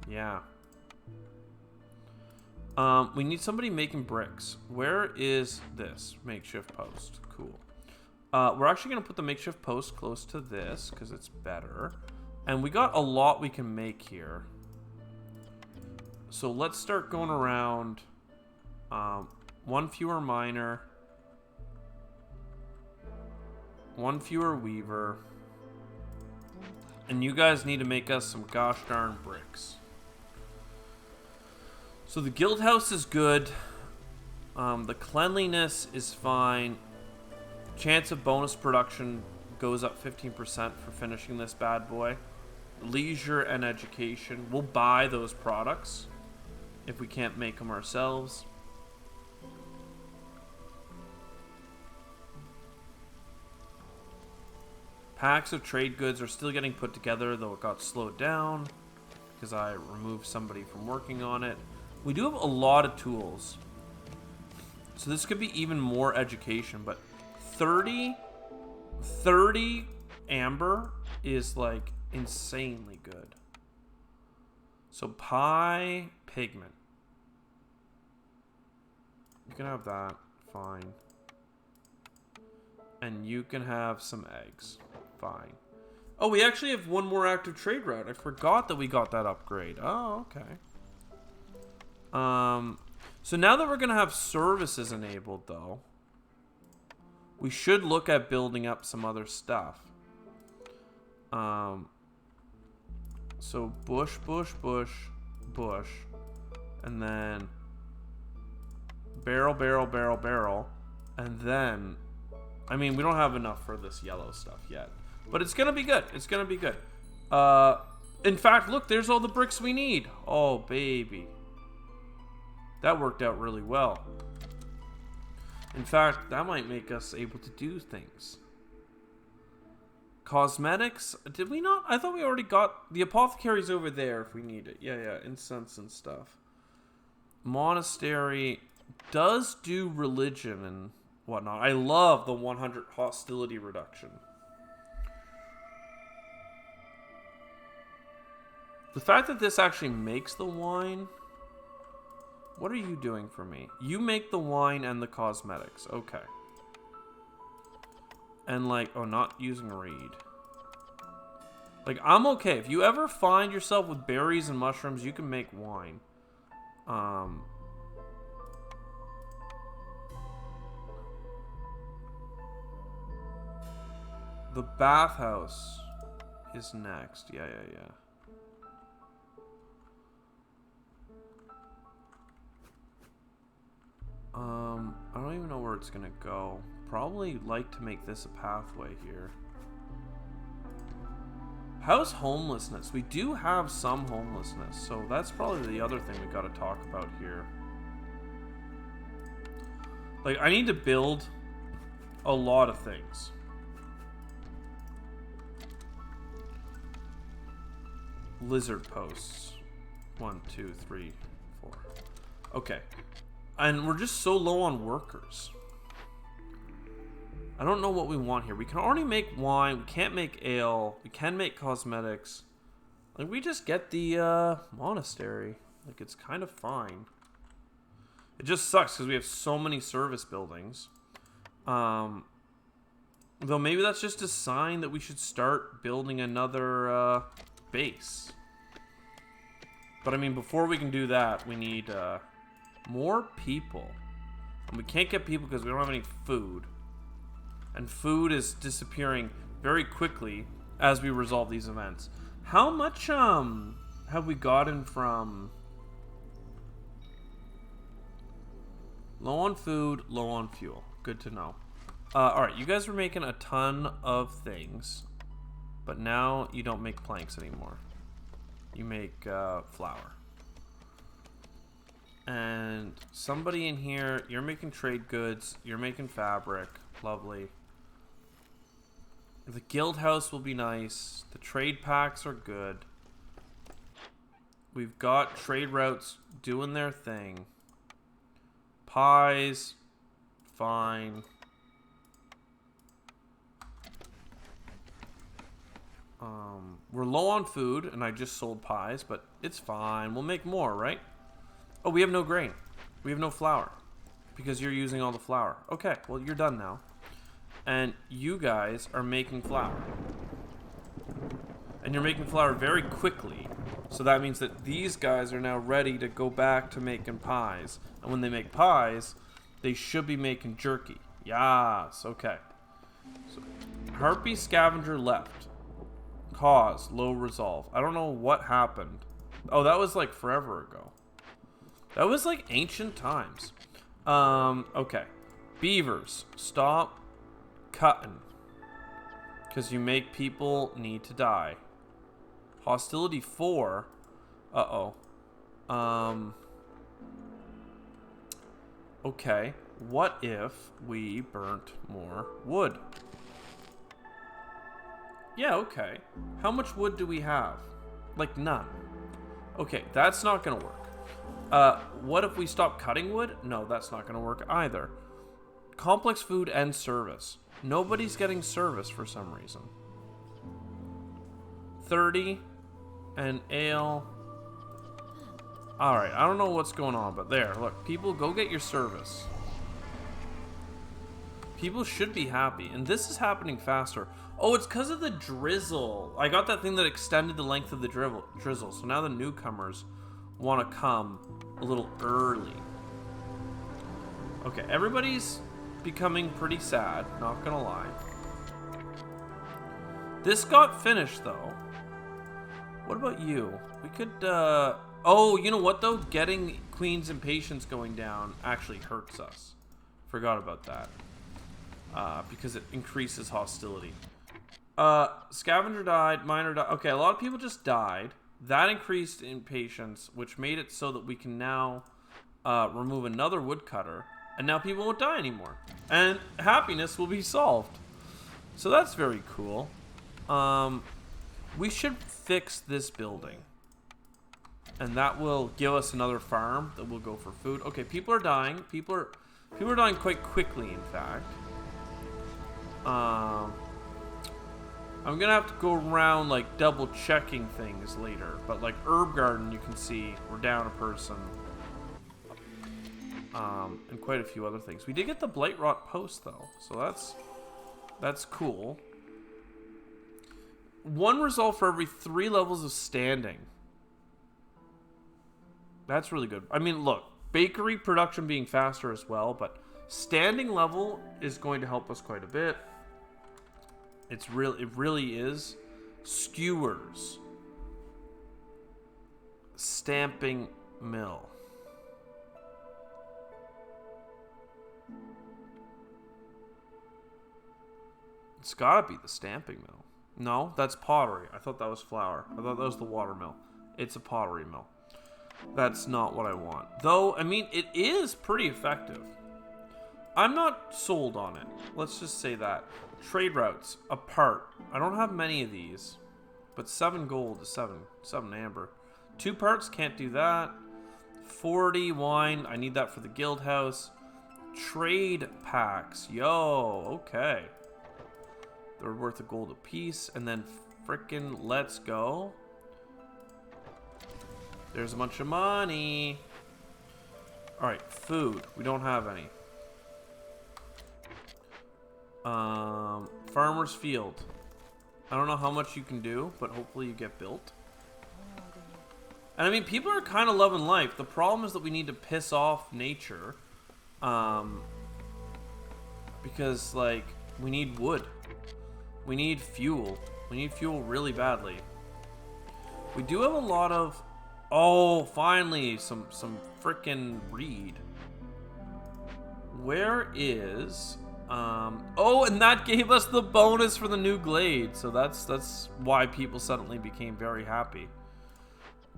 Yeah. We need somebody making bricks. Where is this makeshift post? Cool. We're actually going to put the makeshift post close to this because it's better. And we got a lot we can make here. So let's start going around. 1 fewer miner. 1 fewer weaver. And you guys need to make us some gosh darn bricks. So the guild house is good. The cleanliness is fine. Chance of bonus production goes up 15% for finishing this bad boy. Leisure and education. We'll buy those products if we can't make them ourselves. Packs of trade goods are still getting put together, though it got slowed down because I removed somebody from working on it. We do have a lot of tools. So this could be even more education, but 30 amber is like insanely good. So pie, pigment. You can have that, fine. And you can have some eggs, fine. Oh, we actually have 1 more active trade route. I forgot that we got that upgrade. Oh, okay. So now that we're going to have services enabled, though, we should look at building up some other stuff. So bush, and then barrel, and then, I mean, we don't have enough for this yellow stuff yet, but it's going to be good. It's going to be good. In fact, look, there's all the bricks we need. Oh, baby. That worked out really well. In fact, that might make us able to do things. Cosmetics? Did we not? I thought we already got... The apothecary's over there if we need it. Yeah, incense and stuff. Monastery does do religion and whatnot. I love the 100 hostility reduction. The fact that this actually makes the wine... What are you doing for me? You make the wine and the cosmetics. Okay. And like, oh, not using reed. Like, I'm okay. If you ever find yourself with berries and mushrooms, you can make wine. The bathhouse is next. Yeah. I don't even know where it's gonna go. Probably like to make this a pathway here. How's homelessness? We do have some homelessness, so that's probably the other thing we gotta talk about here. Like, I need to build a lot of things. Lizard posts. 1, 2, 3, 4. Okay. And we're just so low on workers. I don't know what we want here. We can already make wine. We can't make ale. We can make cosmetics. Like, we just get the monastery. Like, it's kind of fine. It just sucks because we have so many service buildings. Though maybe that's just a sign that we should start building another base. But I mean, before we can do that, we need more people. And we can't get people because we don't have any food. And food is disappearing very quickly as we resolve these events. How much have we gotten from... Low on food, low on fuel. Good to know. Alright, you guys were making a ton of things. But now you don't make planks anymore. You make flour. And somebody in here, you're making trade goods. You're making fabric. Lovely. The guild house will be nice. The trade packs are good. We've got trade routes doing their thing. Pies. Fine. We're low on food, and I just sold pies, but it's fine. We'll make more, right? Oh, we have no grain. We have no flour. Because you're using all the flour. Okay, well, you're done now. And you guys are making flour. And you're making flour very quickly. So that means that these guys are now ready to go back to making pies. And when they make pies, they should be making jerky. Yes, okay. So, Harpy Scavenger left. Cause, low resolve. I don't know what happened. Oh, that was like forever ago. That was like ancient times. Okay. Beavers, stop cutting. Because you make people need to die. Hostility 4. Uh-oh. Okay. What if we burnt more wood? Yeah, okay. How much wood do we have? Like, none. Okay, that's not gonna work. What if we stop cutting wood? No, that's not gonna work either. Complex food and service. Nobody's getting service for some reason. 30 and ale. Alright, I don't know what's going on, but there, look. People, go get your service. People should be happy, and this is happening faster. Oh, it's because of the drizzle. I got that thing that extended the length of the drizzle, so now the newcomers want to come a little early. Okay, everybody's becoming pretty sad, not gonna lie. This got finished, though. What about you? We could, oh, you know what, though? Getting Queen's Impatience going down actually hurts us. Forgot about that. Because it increases hostility. Scavenger died, miner died. Okay, a lot of people just died. That increased impatience, which made it so that we can now remove another woodcutter. And now people won't die anymore. And happiness will be solved. So that's very cool. We should fix this building. And that will give us another farm that will go for food. Okay, people are dying. People are dying quite quickly, in fact. I'm gonna have to go around like double checking things later. But like Herb Garden, you can see we're down a person. And quite a few other things. We did get the Blight Rot post though, so that's cool. 1 resolve for every 3 levels of standing. That's really good. I mean, look, bakery production being faster as well, but standing level is going to help us quite a bit. It really is. Skewers. Stamping mill. It's gotta be the stamping mill. No, that's pottery. I thought that was flour. I thought that was the water mill. It's a pottery mill. That's not what I want. Though, I mean, it is pretty effective. I'm not sold on it. Let's just say that. Trade routes. A part. I don't have many of these. But 7 gold is 7 amber. 2 parts, can't do that. 40 wine. I need that for the guild house. Trade packs. Yo, okay. They're worth a gold a piece. And then frickin' let's go. There's a bunch of money. Alright, food. We don't have any. Farmer's field. I don't know how much you can do, but hopefully you get built. And I mean, people are kind of loving life. The problem is that we need to piss off nature. Because, like, we need wood. We need fuel. We need fuel really badly. We do have a lot of... Oh, finally, some frickin' reed. Where is... Oh, and that gave us the bonus for the new glade. So that's why people suddenly became very happy.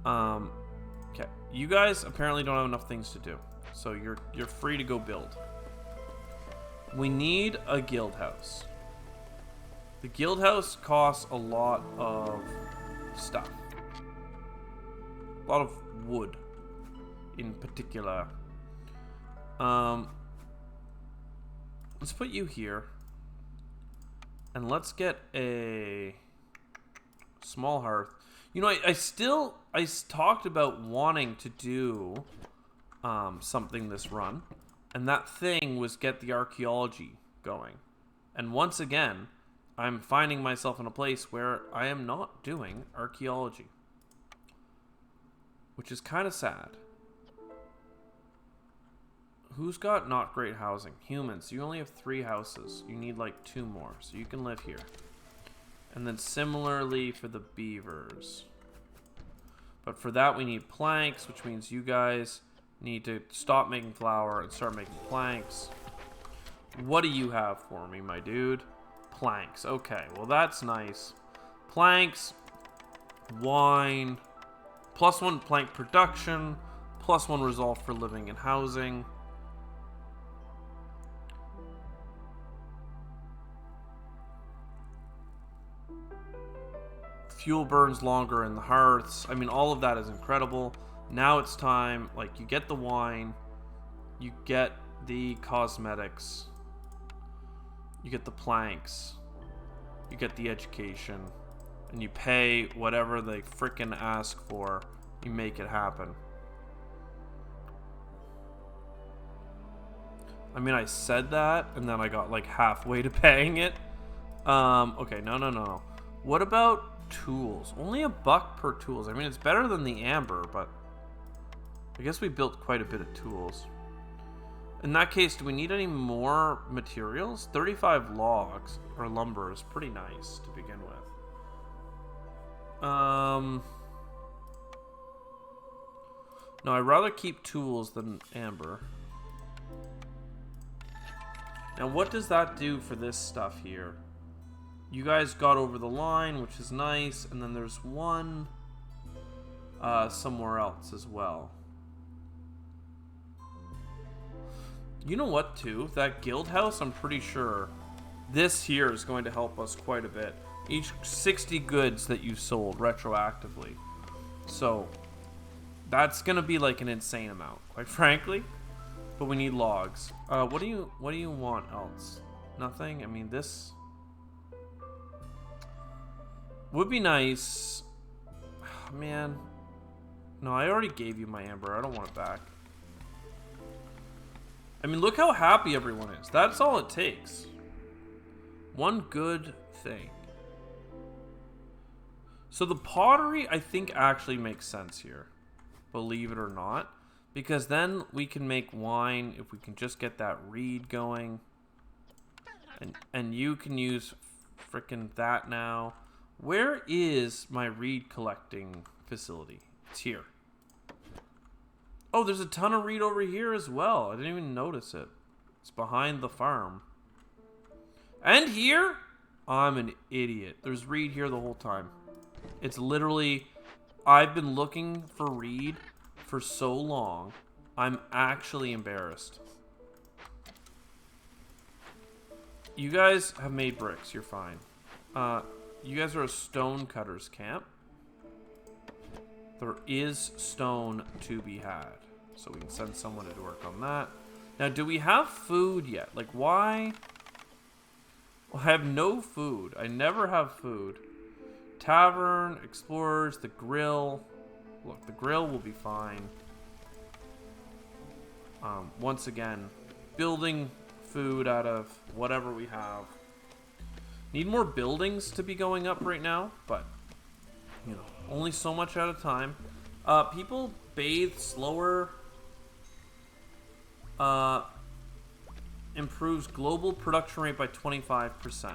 Okay, you guys apparently don't have enough things to do. So you're free to go build. We need a guild house. The guild house costs a lot of stuff. A lot of wood, in particular. Let's put you here. And let's get a small hearth. You know, I talked about wanting to do something this run. And that thing was get the archaeology going. And once again, I'm finding myself in a place where I am not doing archaeology. Which is kind of sad. Who's got not great housing? Humans. You only have 3 houses. You need like 2 more. So you can live here. And then similarly for the beavers. But for that we need planks, which means you guys need to stop making flour and start making planks. What do you have for me, my dude? Planks. Okay, well that's nice. Planks. Wine. +1 plank production. +1 resolve for living and housing. Fuel burns longer in the hearths. I mean, all of that is incredible. Now it's time, like, you get the wine, you get the cosmetics, you get the planks, you get the education, and you pay whatever they frickin' ask for. You make it happen. I mean, I said that, and then I got, like, halfway to paying it. Okay, no. What about tools? Only $1 per tools. I mean, it's better than the amber, but I guess we built quite a bit of tools. In that case, do we need any more materials? 35 logs or lumber is pretty nice to begin with. No, I'd rather keep tools than amber. Now, what does that do for this stuff here? You guys got over the line, which is nice. And then there's one somewhere else as well. You know what, too? That guild house, I'm pretty sure this here is going to help us quite a bit. Each 60 goods that you sold retroactively. So that's gonna be like an insane amount, quite frankly. But we need logs. What do you want else? Nothing? I mean, this would be nice. Man. No, I already gave you my amber. I don't want it back. I mean, look how happy everyone is. That's all it takes. One good thing. So the pottery, I think, actually makes sense here. Believe it or not. Because then we can make wine if we can just get that reed going. And you can use frickin' that now. Where is my reed collecting facility? It's here. Oh, there's a ton of reed over here as well. I didn't even notice it. It's behind the farm. And here? I'm an idiot. There's reed here the whole time. It's literally... I've been looking for reed for so long. I'm actually embarrassed. You guys have made bricks. You're fine. You guys are a stone cutter's camp. There is stone to be had. So we can send someone to work on that. Now, do we have food yet? Like, why? Well, I have no food. I never have food. Tavern, explorers, the grill. Look, the grill will be fine. Once again, building food out of whatever we have. Need more buildings to be going up right now, but, you know, only so much at a time. People bathe slower. Improves global production rate by 25%.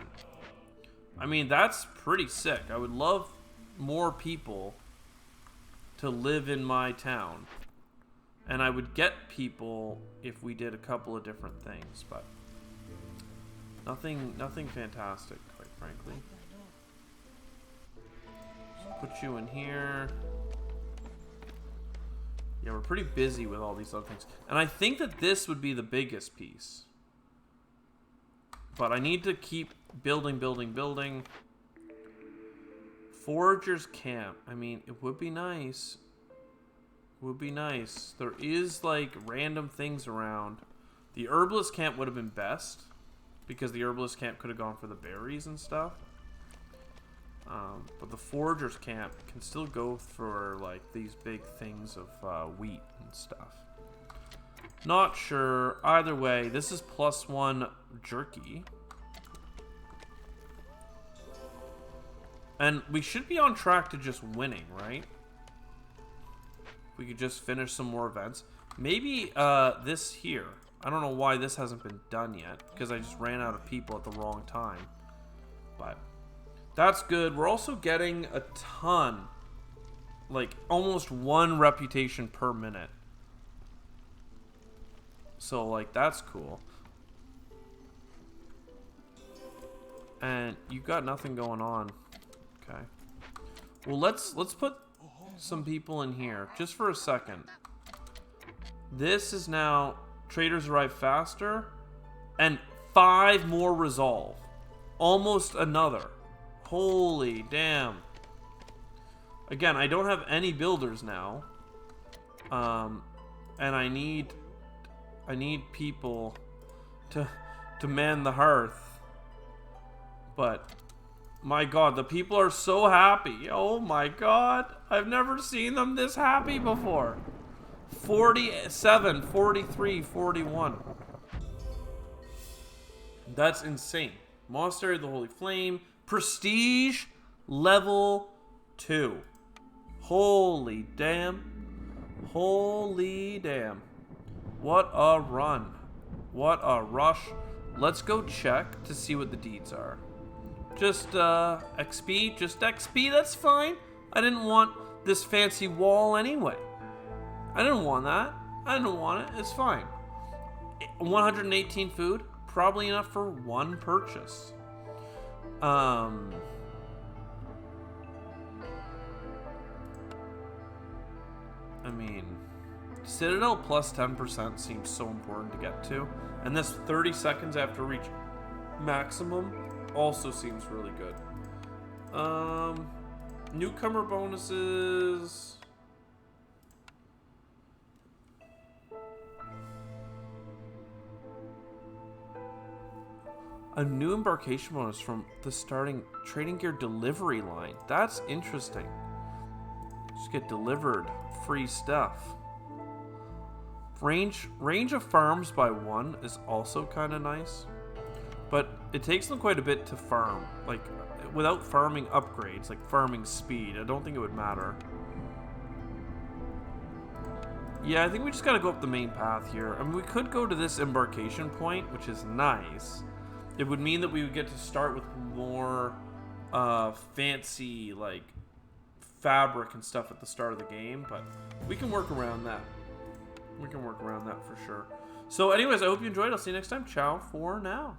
I mean, that's pretty sick. I would love more people to live in my town. And I would get people if we did a couple of different things, but nothing fantastic, quite frankly. Put you in here. Yeah, we're pretty busy with all these other things. And I think that this would be the biggest piece. But I need to keep building. Foragers camp. I mean, it would be nice. Would be nice. There is like random things around. The herbalist camp would have been best because the herbalist camp could have gone for the berries and stuff. But the foragers camp can still go for like these big things of wheat and stuff. Not sure. Either way, this is +1 jerky. And we should be on track to just winning, right? We could just finish some more events. Maybe this here. I don't know why this hasn't been done yet. Because I just ran out of people at the wrong time. But that's good. We're also getting a ton. Like almost 1 reputation per minute. So like that's cool. And you've got nothing going on. Okay. Well, let's put some people in here just for a second. This is now traders arrive faster and 5 more resolve. Almost another. Holy damn. Again, I don't have any builders now. And I need people to man the hearth. But my god, the people are so happy. Oh my god. I've never seen them this happy before. 47, 43, 41. That's insane. Monastery of the Holy Flame. Prestige level 2. Holy damn. Holy damn. What a run. What a rush. Let's go check to see what the deeds are. Just XP, that's fine. I didn't want this fancy wall anyway. I didn't want that. I didn't want it. It's fine. 118 food, probably enough for 1 purchase. I mean, Citadel plus 10% seems so important to get to. And this 30 seconds after reach maximum also seems really good. Newcomer bonuses. A new embarkation bonus from the starting trading gear delivery line. That's interesting. Just get delivered free stuff. Range of farms by 1 is also kind of nice, but it takes them quite a bit to farm. Like, without farming upgrades, like farming speed, I don't think it would matter. Yeah, I think we just gotta go up the main path here. I mean, we could go to this embarkation point, which is nice. It would mean that we would get to start with more fancy, like, fabric and stuff at the start of the game, but we can work around that. We can work around that for sure. So anyways, I hope you enjoyed. I'll see you next time. Ciao for now.